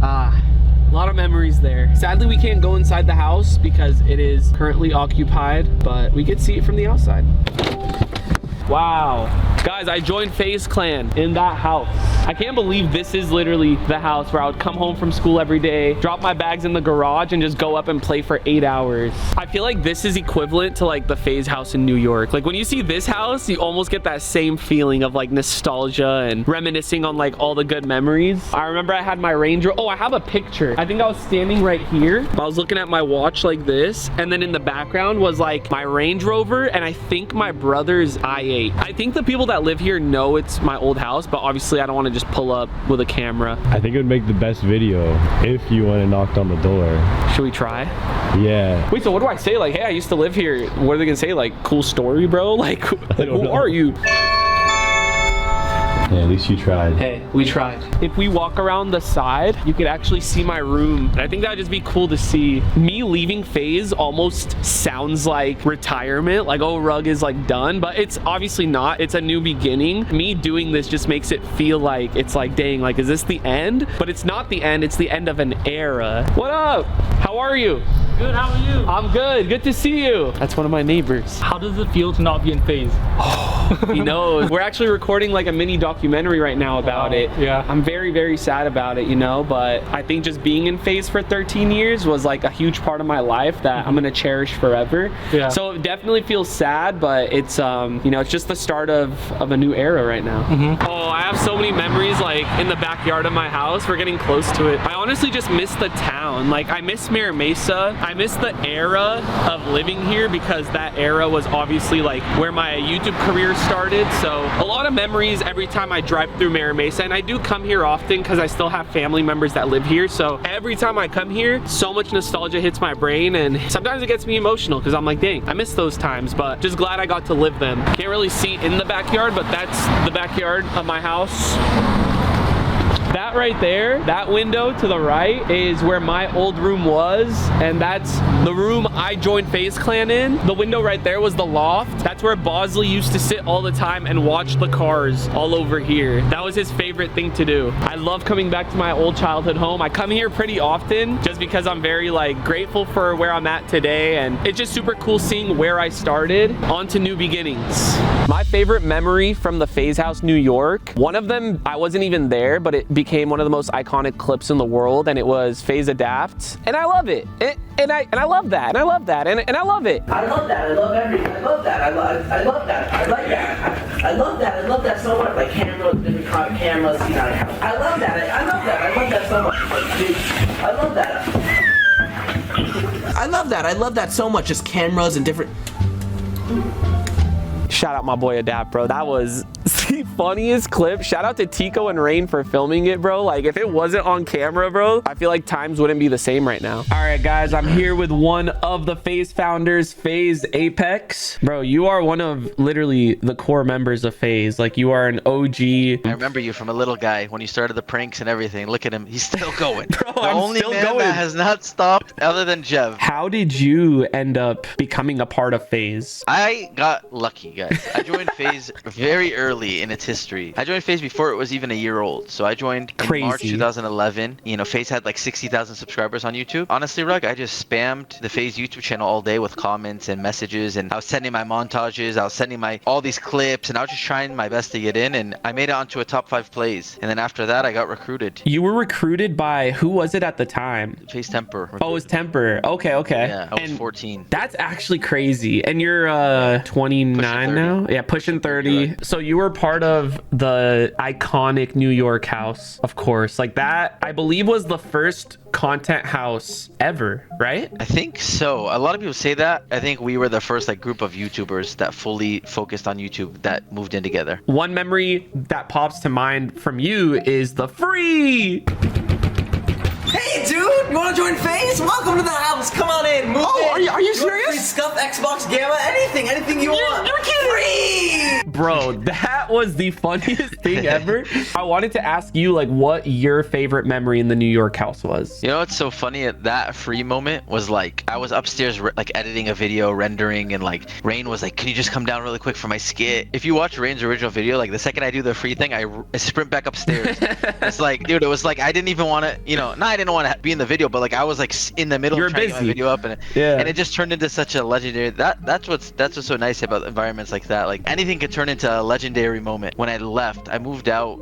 A lot of memories there. Sadly, we can't go inside the house because it is currently occupied, but we could see it from the outside. Wow. Guys, I joined FaZe Clan in that house. I can't believe this is literally the house where I would come home from school every day, drop my bags in the garage, and just go up and play for 8 hours. I feel like this is equivalent to like the FaZe house in New York. Like when you see this house, you almost get that same feeling of like nostalgia and reminiscing on like all the good memories. I remember I had my Range Rover. Oh, I have a picture. I think I was standing right here. I was looking at my watch like this, and then in the background was like my Range Rover, and I think my brother's i8. I think the people that live here know it's my old house, but obviously I don't want to just pull up with a camera. I think it would make the best video if you went and knocked on the door. Should we try? Yeah. Wait, so what do I say? Like, hey, I used to live here. What are they gonna say? Like, cool story, bro? Like who are you? Yeah, at least you tried. Hey, we tried. If we walk around the side, you could actually see my room. And I think that'd just be cool to see. Me leaving FaZe almost sounds like retirement, like, oh, Rug is like done, but it's obviously not. It's a new beginning. Me doing this just makes it feel like it's like, dang, like, is this the end? But it's not the end, it's the end of an era. What up? How are you? Good, how are you? I'm good, good to see you. That's one of my neighbors. How does it feel to not be in FaZe? He knows. We're actually recording like a mini documentary right now about it. Yeah. I'm very, very sad about it, you know, but I think just being in FaZe for 13 years was like a huge part of my life that I'm gonna cherish forever. Yeah. So it definitely feels sad, but it's, you know, it's just the start of a new era right now. Oh, I have so many memories like in the backyard of my house. We're getting close to it. I honestly just miss the town. Like I miss Mira Mesa. I miss the era of living here because that era was obviously like where my YouTube career started. So a lot of memories every time I drive through Mira Mesa, and I do come here often because I still have family members that live here. So every time I come here, so much nostalgia hits my brain, and sometimes it gets me emotional because I'm like, dang, I miss those times, but just glad I got to live them. Can't really see in the backyard, but that's the backyard of my house. That right there, that window to the right is where my old room was, and that's the room I joined FaZe Clan in. The window right there was the loft. That's where Bosley used to sit all the time and watch the cars all over here. That was his favorite thing to do. I love coming back to my old childhood home. I come here pretty often just because I'm very like grateful for where I'm at today, and it's just super cool seeing where I started on to new beginnings. My favorite memory from the FaZe house, New York, one of them, I wasn't even there, but it became one of the most iconic clips in the world, and it was FaZe Adapt, and I love it. And I love that, and I love that, and I love it. I love that. I love everything. I love that. I love that. I like that. I love that. I love that so much. Like cameras, different kind of cameras. You know, I love that. I love that. I love that so much. Like, dude, I love that. I love that. I love that so much. Just cameras and different. Shout out my boy Adapt, bro. That was the funniest clip. Shout out to Tico and Rain for filming it, bro. Like, if it wasn't on camera, bro, I feel like times wouldn't be the same right now. All right, guys, I'm here with one of the FaZe founders, FaZe Apex. Bro, you are one of literally the core members of FaZe. Like, you are an OG. I remember you from a little guy when you started the pranks and everything. Look at him. He's still going. Bro, the I'm only still man going. that has not stopped other than Jev. How did you end up becoming a part of FaZe? I got lucky, guys. I joined FaZe very early in its history. I joined FaZe before it was even a year old. So I joined in March 2011. You know, FaZe had like 60,000 subscribers on YouTube. Honestly, Rug, I just spammed the FaZe YouTube channel all day with comments and messages, and I was sending my montages, I was sending my all these clips, and I was just trying my best to get in, and I made it onto a top 5 plays. And then after that, I got recruited. You were recruited by, who was it at the time? FaZe Temper. Oh, it was Temper. Okay. Yeah, I was 14. That's actually crazy. And you're 29 now? Yeah, pushing 30. So you were part of the iconic New York house, of course. Like that, I believe, was the first content house ever, right? I think so. A lot of people say that. I think we were the first like group of YouTubers that fully focused on YouTube that moved in together. One memory that pops to mind from you is the free. Hey, dude, you want to join FaZe? Welcome to the house. Come on in. Move in. Are you serious? Free Scuff, Xbox, Gamma, anything you want. You're kidding. Free. bro, that was the funniest thing ever. I wanted to ask you, like, what your favorite memory in the New York house was. You know what's so funny? That free moment was like, I was upstairs like editing a video, rendering, and like Rain was like, can you just come down really quick for my skit? If you watch Rain's original video, like the second I do the free thing, I sprint back upstairs. It's like, dude, it was like, I didn't even want to, you know, I didn't want to be in the video, but like I was like in the middle of trying to get my video up, and it just turned into such a legendary, that's what's so nice about environments like that. Like anything could turn into a legendary moment. When I left, I moved out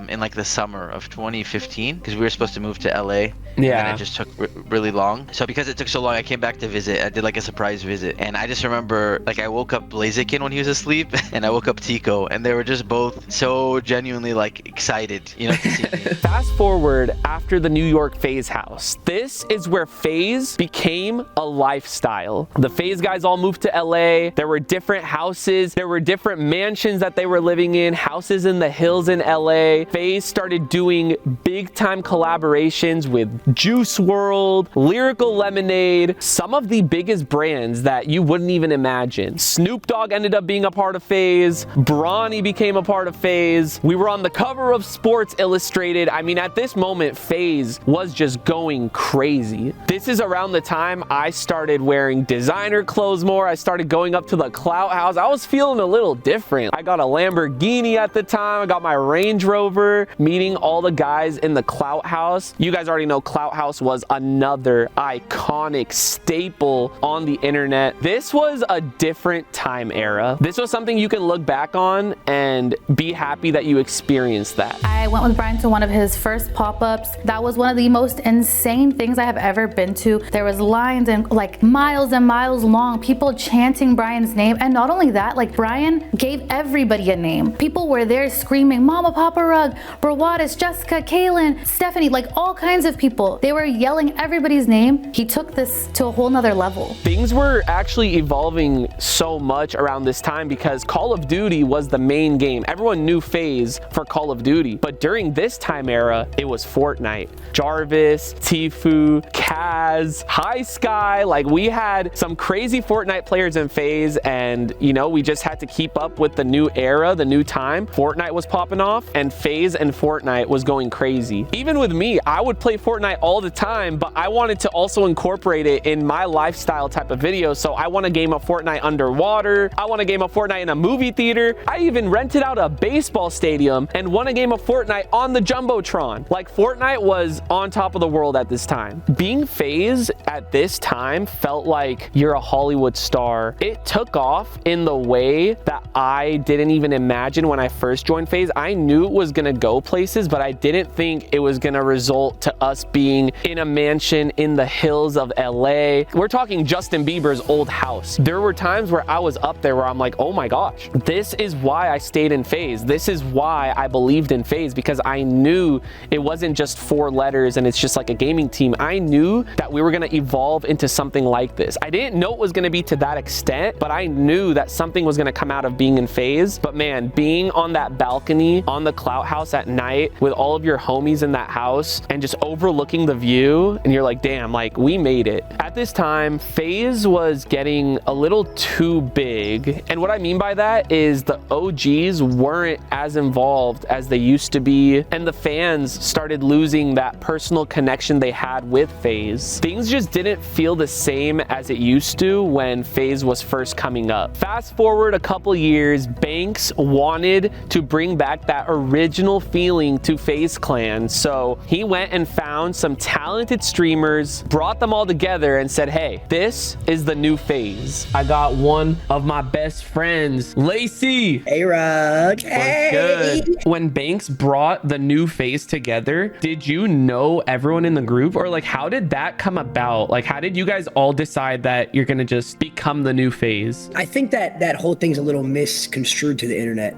in like the summer of 2015 because we were supposed to move to LA. Yeah. And it just took really long. So because it took so long, I came back to visit. I did like a surprise visit, and I just remember like I woke up Blaziken when he was asleep, and I woke up Tico, and they were just both so genuinely like excited, you know, to see me. Fast forward after the New York FaZe house. This is where FaZe became a lifestyle. The FaZe guys all moved to LA. There were different houses. There were different mansions that they were living in, houses in the hills in LA. FaZe started doing big time collaborations with Juice WRLD, Lyrical Lemonade, some of the biggest brands that you wouldn't even imagine. Snoop Dogg ended up being a part of FaZe. Bronny became a part of FaZe. We were on the cover of Sports Illustrated. I mean, at this moment, FaZe was just going crazy. This is around the time I started wearing designer clothes more. I started going up to the Clout House. I was feeling a little different. I got a Lamborghini at the time. I got my Range Rover, meeting all the guys in the Clout House. You guys already know Clout House was another iconic staple on the internet. This was a different time era. This was something you can look back on and be happy that you experienced that. I went with Brian to one of his first pop-ups. That was one of the most insane things I have ever been to. There was lines and like miles and miles long, people chanting Brian's name. And not only that, like Brian gave everybody a name. People were there screaming, Mama, Papa Rug, Brawadis, Jessica, Kaylin, Stephanie, like all kinds of people. They were yelling everybody's name. He took this to a whole nother level. Things were actually evolving so much around this time because Call of Duty was the main game. Everyone knew FaZe for Call of Duty, but during this time era, it was Fortnite. Jarvis, Tfue, Kaz, High Sky, like we had some crazy Fortnite players in FaZe, and you know, we just had to keep up with the new era, the new time. Fortnite was popping off, and FaZe and Fortnite was going crazy. Even with me, I would play Fortnite all the time, but I wanted to also incorporate it in my lifestyle type of video. So I want a game of Fortnite underwater. I want a game of Fortnite in a movie theater. I even rented out a baseball stadium and won a game of Fortnite on the Jumbotron. Like Fortnite was on top of the world at this time. Being FaZe at this time felt like you're a Hollywood star. It took off in the way that I didn't even imagine when I first joined FaZe. I knew it was gonna go places, but I didn't think it was gonna result to us being in a mansion in the hills of LA. We're talking Justin Bieber's old house. There were times where I was up there where I'm like, oh my gosh, this is why I stayed in FaZe. This is why I believed in FaZe, because I knew it wasn't just 4 letters and it's just like a gaming team. I knew that we were gonna evolve into something like this. I didn't know it was gonna be to that extent, but I knew that something was gonna come out of being in FaZe. But man, being on that balcony on the Clout House at night with all of your homies in that house and just overlooking the view, and you're like, damn, like we made it. At this time, FaZe was getting a little too big. And what I mean by that is the OGs weren't as involved as they used to be, and the fans started losing that personal connection they had with FaZe. Things just didn't feel the same as it used to when FaZe was first coming up. Fast forward a couple years, Banks wanted to bring back that original feeling to FaZe Clan, so he went and found some talented streamers, brought them all together and said, hey, this is the new FaZe. I got one of my best friends, Lacey. Hey, Rug. Hey. Good. When Banks brought the new FaZe together, did you know everyone in the group, or like how did that come about? Like how did you guys all decide that you're gonna just become the new FaZe? I think that whole thing's a little misconstrued to the internet.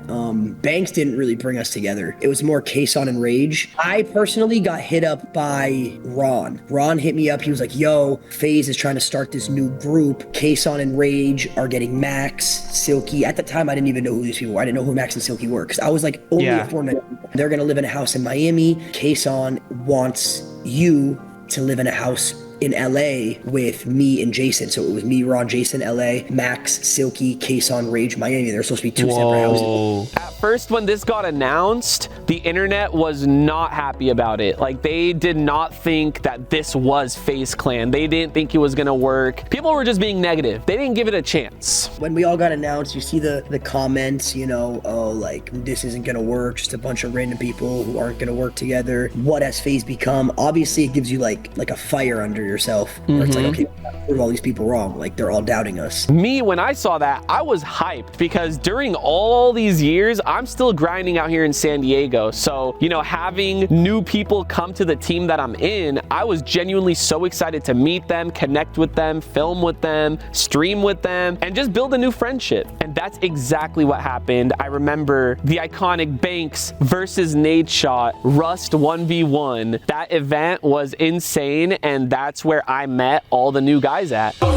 Banks didn't really bring us together. It was more Kason and Rage. I personally got hit up by Ron. Ron hit me up. He was like, yo, FaZe is trying to start this new group. Kason and Rage are getting Max, Silky. At the time, I didn't even know who these people were. I didn't know who Max and Silky were because I was like only a Fortnite. They're going to live in a house in Miami. Kason wants you to live in a house in LA with me and Jason. So it was me, Ron, Jason, LA, Max, Silky, Kason, Rage, Miami. They're supposed to be two separate houses. At first, when this got announced, the internet was not happy about it. Like, they did not think that this was FaZe Clan. They didn't think it was gonna work. People were just being negative. They didn't give it a chance. When we all got announced, you see the comments, you know, oh, like, this isn't gonna work, just a bunch of random people who aren't gonna work together. What has FaZe become? Obviously, it gives you like a fire under yourself, where it's like, okay, we gotta prove all these people wrong. Like, they're all doubting us. Me, when I saw that, I was hyped because during all these years, I'm still grinding out here in San Diego. So, you know, having new people come to the team that I'm in, I was genuinely so excited to meet them, connect with them, film with them, stream with them, and just build a new friendship. And that's exactly what happened. I remember the iconic Banks versus Nade Shot Rust 1v1. That event was insane, and that's where I met all the new guys at. GG!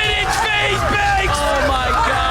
It's FaZe Banks! Oh my god!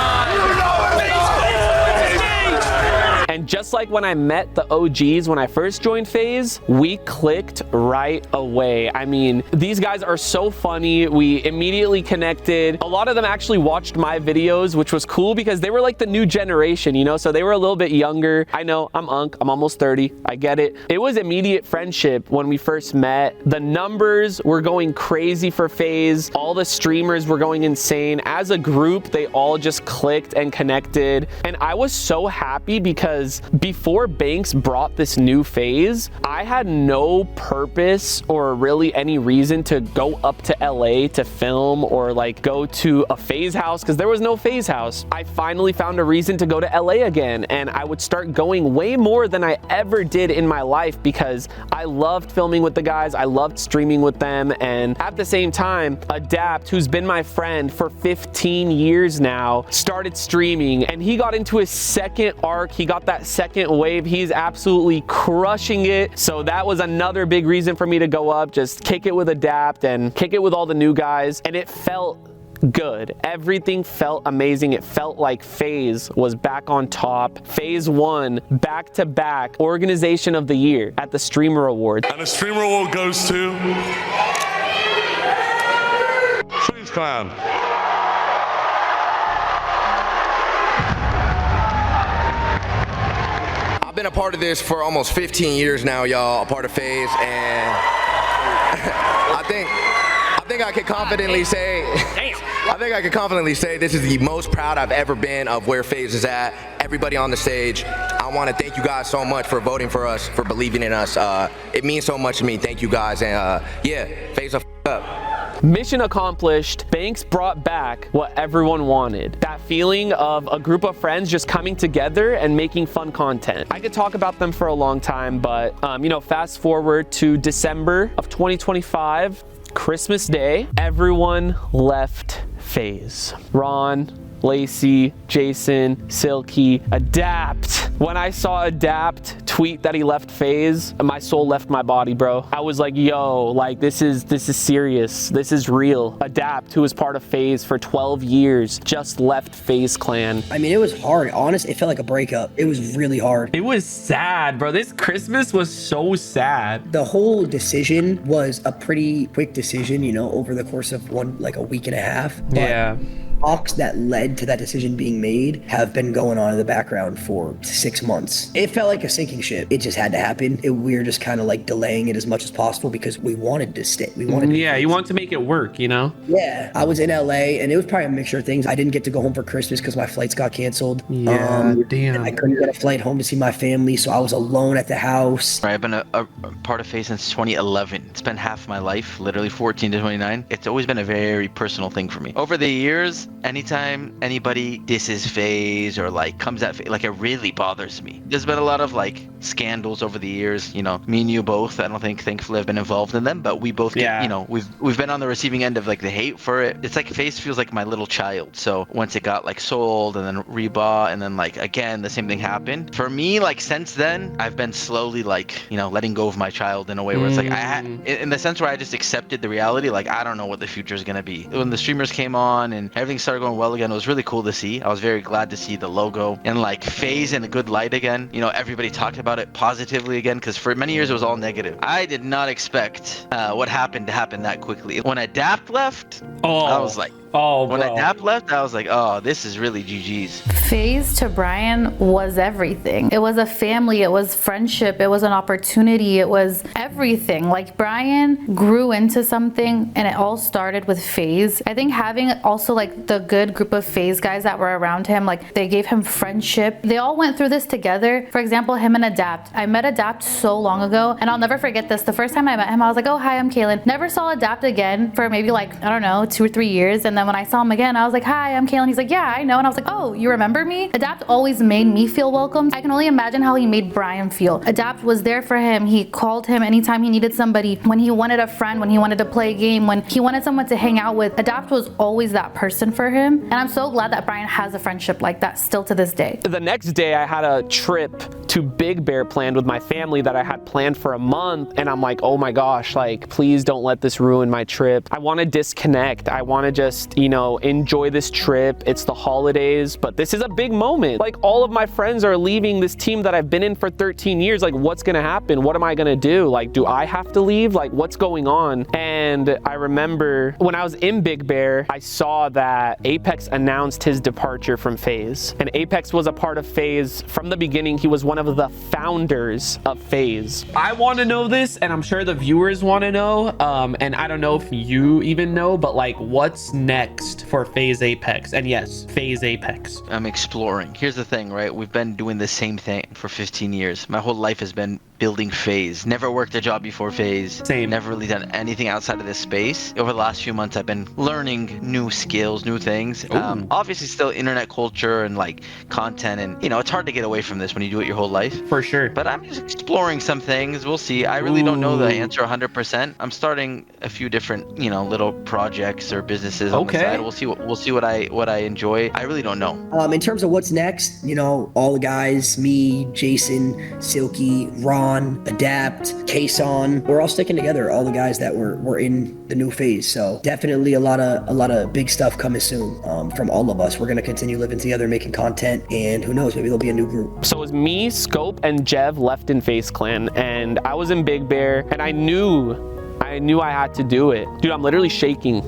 And just like when I met the OGs when I first joined FaZe, we clicked right away. I mean, these guys are so funny. We immediately connected. A lot of them actually watched my videos, which was cool because they were like the new generation, you know? So they were a little bit younger. I know, I'm Unk, I'm almost 30. I get it. It was immediate friendship when we first met. The numbers were going crazy for FaZe. All the streamers were going insane. As a group, they all just clicked and connected. And I was so happy because before Banks brought this new FaZe, I had no purpose or really any reason to go up to LA to film or like go to a FaZe house because there was no FaZe house. I finally found a reason to go to LA again, and I would start going way more than I ever did in my life because I loved filming with the guys, I loved streaming with them, and at the same time, Adapt, who's been my friend for 15 years now, started streaming, and he got into his second arc. He got that second wave. He's absolutely crushing it. So that was another big reason for me to go up, just kick it with Adapt and kick it with all the new guys. And it felt good. Everything felt amazing. It felt like FaZe was back on top. FaZe won back-to-back Organization of the Year at the Streamer Awards. And the Streamer Award goes to FaZe Clan. I've been a part of this for almost 15 years now, y'all. A part of FaZe, and I think I can confidently say, this is the most proud I've ever been of where FaZe is at. Everybody on the stage, I want to thank you guys so much for voting for us, for believing in us. It means so much to me. Thank you guys, and yeah, FaZe are up. Mission accomplished. Banks brought back what everyone wanted. That feeling of a group of friends just coming together and making fun content. I could talk about them for a long time, but you know, fast forward to December of 2025, Christmas Day, everyone left FaZe. Ron, Lacey, Jason, Silky, Adapt. When I saw Adapt tweet that he left FaZe, my soul left my body, bro. I was like, yo, like this is serious. This is real. Adapt, who was part of FaZe for 12 years, just left FaZe Clan. I mean, it was hard. Honestly, it felt like a breakup. It was really hard. It was sad, bro. This Christmas was so sad. The whole decision was a pretty quick decision, you know, over the course of a week and a half. But yeah. Talks that led to that decision being made have been going on in the background for 6 months. It felt like a sinking ship. It just had to happen. We were just kind of like delaying it as much as possible because we wanted to stay. We wanted yeah, you want to make it work, you know? Yeah. I was in LA and it was probably a mixture of things. I didn't get to go home for Christmas because my flights got canceled. Yeah, damn. I couldn't get a flight home to see my family, so I was alone at the house. I've been a part of FaZe since 2011. It's been half my life, literally 14 to 29. It's always been a very personal thing for me. Over the years, anytime anybody disses FaZe or like comes at FaZe, like it really bothers me. There's been a lot of like scandals over the years, you know, me and you both, I don't think thankfully I've been involved in them, but we both get, you know, we've been on the receiving end of like the hate for it. It's like FaZe feels like my little child. So once it got like sold and then rebought and then like again the same thing happened. For me, like since then I've been slowly like, you know, letting go of my child in a way where it's like in the sense where I just accepted the reality, like I don't know what the future is gonna be. When the streamers came on and everything things started going well again, it was really cool to see. I was very glad to see the logo and like FaZe in a good light again. You know, everybody talked about it positively again, because for many years it was all negative. I did not expect what happened to happen that quickly. When Adapt left, I was like, when Adapt left, I was like, oh, this is really GG's. FaZe to Brian was everything. It was a family, it was friendship, it was an opportunity, it was everything. Like Brian grew into something and it all started with FaZe. I think having also like the good group of FaZe guys that were around him, like they gave him friendship. They all went through this together. For example, him and Adapt. I met Adapt so long ago and I'll never forget this. The first time I met him, I was like, oh, hi, I'm Kaylin. Never saw Adapt again for maybe like, I don't know, 2 or 3 years. And then when I saw him again, I was like, hi, I'm Kaylin. He's like, yeah, I know. And I was like, oh, you remember me? Adapt always made me feel welcome. I can only imagine how he made Brian feel. Adapt was there for him. He called him anytime he needed somebody. When he wanted a friend, when he wanted to play a game, when he wanted someone to hang out with, Adapt was always that person for him. And I'm so glad that Brian has a friendship like that still to this day. The next day I had a trip to Big Bear planned with my family that I had planned for a month. And I'm like, oh my gosh, like, please don't let this ruin my trip. I want to disconnect. I want to just, you know, enjoy this trip. It's the holidays, but this is a big moment. Like all of my friends are leaving this team that I've been in for 13 years. Like what's going to happen? What am I going to do? Like, do I have to leave? Like what's going on? And I remember when I was in Big Bear, I saw that Apex announced his departure from FaZe. And Apex was a part of FaZe from the beginning. He was one of the founders of FaZe. I want to know this, and I'm sure the viewers want to know. And I don't know if you even know, but like what's next for FaZe Apex? And yes, FaZe Apex. I'm exploring. Here's the thing, right? We've been doing the same thing for 15 years. My whole life has been building FaZe. Never worked a job before FaZe. Same. Never really done anything outside of this space. Over the last few months, I've been learning new skills, new things. Obviously still internet culture and like content, and you know, it's hard to get away from this when you do it your whole life. For sure. But I'm just exploring some things. We'll see. I really don't know the answer 100%. I'm starting a few different, you know, little projects or businesses on the side. We'll see what I enjoy. I really don't know. In terms of what's next, you know, all the guys, me, Jason, Silky, Ron, Adapt, Kason, we're all sticking together. All the guys that were in the new FaZe. So definitely a lot of big stuff coming soon from all of us. We're gonna continue living together, making content, and who knows, maybe there'll be a new group. So it was me, Scope, and Jev left in FaZe Clan, and I was in Big Bear, and I knew I had to do it. Dude, I'm literally shaking.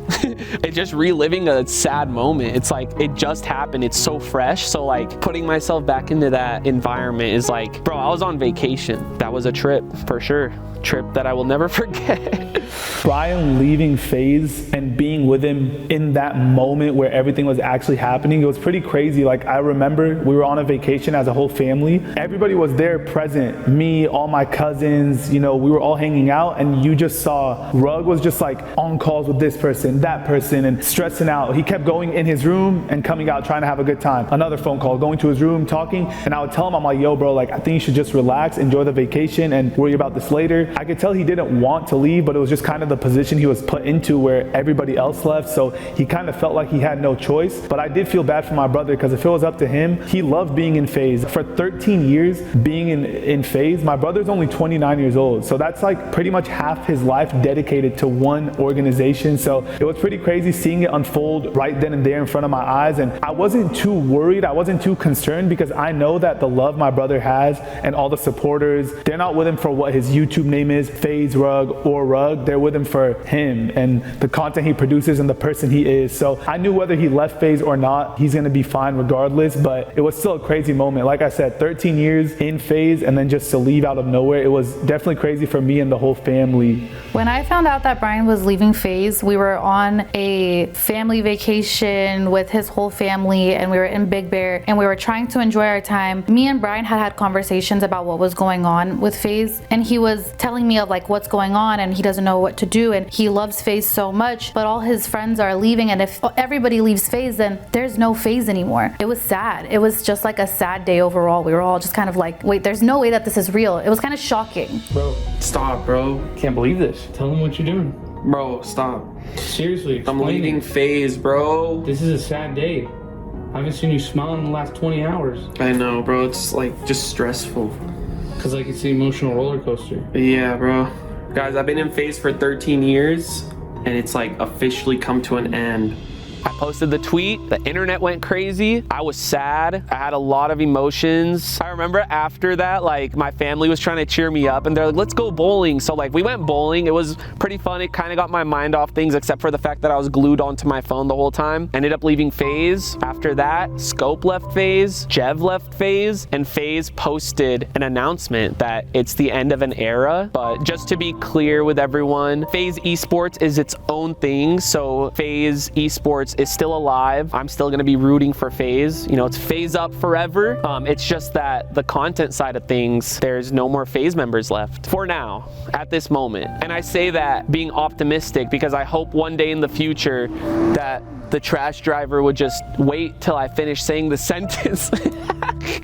It's just reliving a sad moment. It's like, it just happened. It's so fresh. So like putting myself back into that environment is like, bro, I was on vacation. That was a trip for sure. Trip that I will never forget. Brian leaving FaZe and being with him in that moment where everything was actually happening, it was pretty crazy. Like I remember we were on a vacation as a whole family. Everybody was there present. Me, all my cousins, you know, we were all hanging out, and you just saw Rug was just like on calls with this person, that person, and stressing out. He kept going in his room and coming out trying to have a good time. Another phone call, going to his room, talking, and I would tell him, I'm like, yo bro, like I think you should just relax, enjoy the vacation, and worry about this later. I could tell he didn't want to leave, but it was just kind of the position he was put into where everybody else left, so he kind of felt like he had no choice. But I did feel bad for my brother, because if it was up to him, he loved being in FaZe. For 13 years being in FaZe, my brother's only 29 years old, so that's like pretty much half his life dedicated to one organization. So it was pretty crazy seeing it unfold right then and there in front of my eyes, and I wasn't too worried, I wasn't too concerned, because I know that the love my brother has and all the supporters, they're not with him for what his YouTube name is, FaZe Rug or Rug. They're with him for him and the content he produces and the person he is. So I knew whether he left FaZe or not, he's gonna be fine regardless, but it was still a crazy moment. Like I said, 13 years in FaZe and then just to leave out of nowhere, it was definitely crazy for me and the whole family. When I found out that Brian was leaving FaZe, we were on a family vacation with his whole family, and we were in Big Bear, and we were trying to enjoy our time. Me and Brian had conversations about what was going on with FaZe, and he was telling me of like what's going on, and he doesn't know what to do, and he loves FaZe so much, but all his friends are leaving, and if everybody leaves FaZe, then there's no FaZe anymore. It was sad. It was just like a sad day overall. We were all just kind of like, wait, there's no way that this is real. It was kind of shocking. Bro, Stop, bro. can't believe this. Tell them what you're doing. Bro, stop. Seriously, I'm explain leaving it. FaZe, bro. This is a sad day. I haven't seen you smile in the last 20 hours. I know, bro. It's like just stressful. Cause like it's an emotional roller coaster. Yeah, bro. Guys, I've been in FaZe for 13 years, and it's like officially come to an end. I posted the tweet, the internet went crazy. I was sad. I had a lot of emotions. I remember after that, like my family was trying to cheer me up and they're like, let's go bowling. So like we went bowling. It was pretty fun. It kind of got my mind off things except for the fact that I was glued onto my phone the whole time. Ended up leaving FaZe. After that, Scope left FaZe, Jev left FaZe, and FaZe posted an announcement that it's the end of an era. But just to be clear with everyone, FaZe Esports is its own thing. So FaZe Esports is still alive. I'm still gonna be rooting for FaZe. You know, it's FaZe up forever. It's just that the content side of things, there's no more FaZe members left for now, at this moment. And I say that being optimistic because I hope one day in the future that the trash driver would just wait till I finish saying the sentence.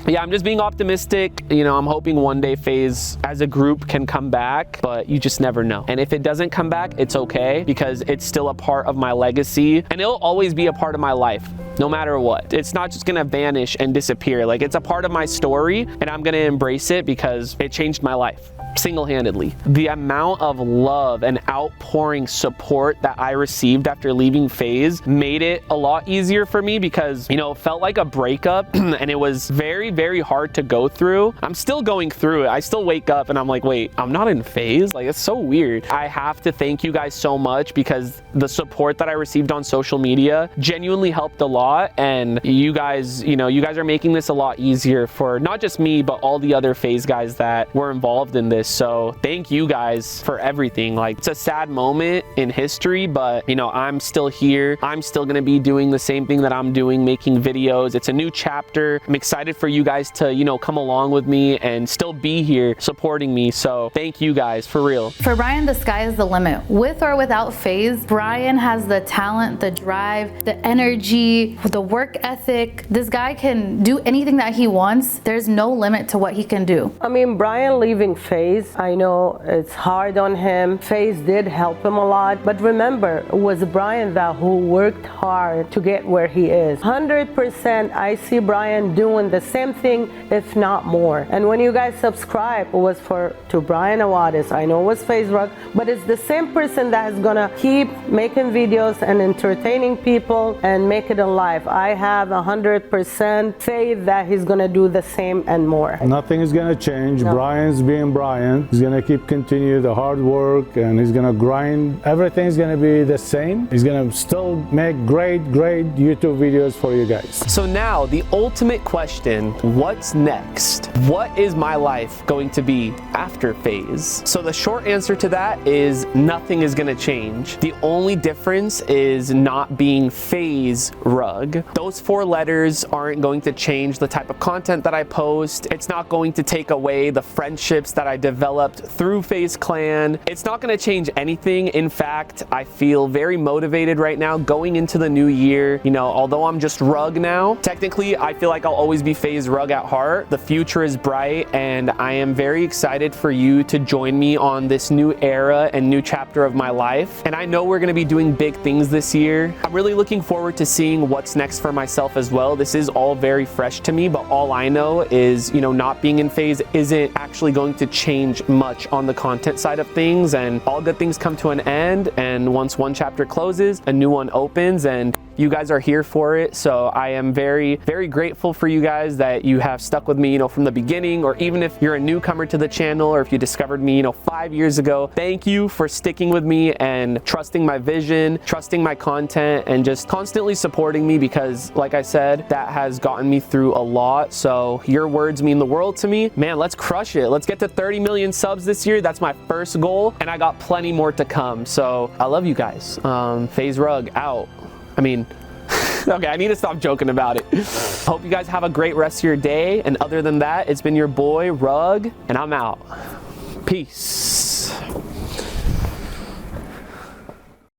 Yeah, I'm just being optimistic. You know, I'm hoping one day FaZe as a group can come back, but you just never know. And if it doesn't come back, it's okay because it's still a part of my legacy and it'll always be a part of my life, no matter what. It's not just gonna vanish and disappear. Like, it's a part of my story and I'm gonna embrace it because it changed my life. Single-handedly. The amount of love and outpouring support that I received after leaving FaZe made it a lot easier for me because, you know, it felt like a breakup and it was very, very hard to go through. I'm still going through it. I still wake up and I'm like, wait, I'm not in FaZe? Like, it's so weird. I have to thank you guys so much because the support that I received on social media genuinely helped a lot. And you guys, you know, you guys are making this a lot easier for not just me, but all the other FaZe guys that were involved in this. So thank you guys for everything. Like, it's a sad moment in history, but you know, I'm still here. I'm still gonna be doing the same thing that I'm doing, making videos. It's a new chapter. I'm excited for you guys to, you know, come along with me and still be here supporting me. So thank you guys, for real. For Brian, the sky is the limit. With or without FaZe, Brian has the talent, the drive, the energy, the work ethic. This guy can do anything that he wants. There's no limit to what he can do. I mean, Brian leaving FaZe, I know it's hard on him. FaZe did help him a lot, but remember, it was Brian that who worked hard to get where he is. 100% I see Brian doing the same thing, if not more. And when you guys subscribe, it was to Brian Awadis. I know it was FaZe Rug, but it's the same person that is gonna keep making videos and entertaining people and make it alive. I have 100% faith that he's gonna do the same and more. Nothing is gonna change. No. Brian's being Brian. He's gonna continue the hard work and he's gonna grind. Everything's gonna be the same. He's gonna still make great YouTube videos for you guys. So now the ultimate question, what's next? What is my life going to be after FaZe? So the short answer to that is nothing is gonna change. The only difference is not being FaZe Rug. Those 4 letters aren't going to change the type of content that I post. It's not going to take away the friendships that I developed through FaZe Clan. It's not going to change anything. In fact, I feel very motivated right now going into the new year. You know, although I'm just Rug now, technically I feel like I'll always be FaZe Rug at heart. The future is bright and I am very excited for you to join me on this new era and new chapter of my life. And I know we're going to be doing big things this year. I'm really looking forward to seeing what's next for myself as well. This is all very fresh to me, but all I know is, you know, not being in FaZe isn't actually going to change much on the content side of things, and all good things come to an end, and once one chapter closes, a new one opens, and you guys are here for it. So I am very, very grateful for you guys that you have stuck with me, you know, from the beginning, or even if you're a newcomer to the channel, or if you discovered me, you know, 5 years ago. Thank you for sticking with me and trusting my vision, trusting my content, and just constantly supporting me because, like I said, that has gotten me through a lot. So your words mean the world to me. Man, let's crush it. Let's get to 30 million subs this year. That's my first goal, and I got plenty more to come. So I love you guys. FaZe Rug out. I mean, okay, I need to stop joking about it. Hope you guys have a great rest of your day. And other than that, it's been your boy Rug, and I'm out. Peace.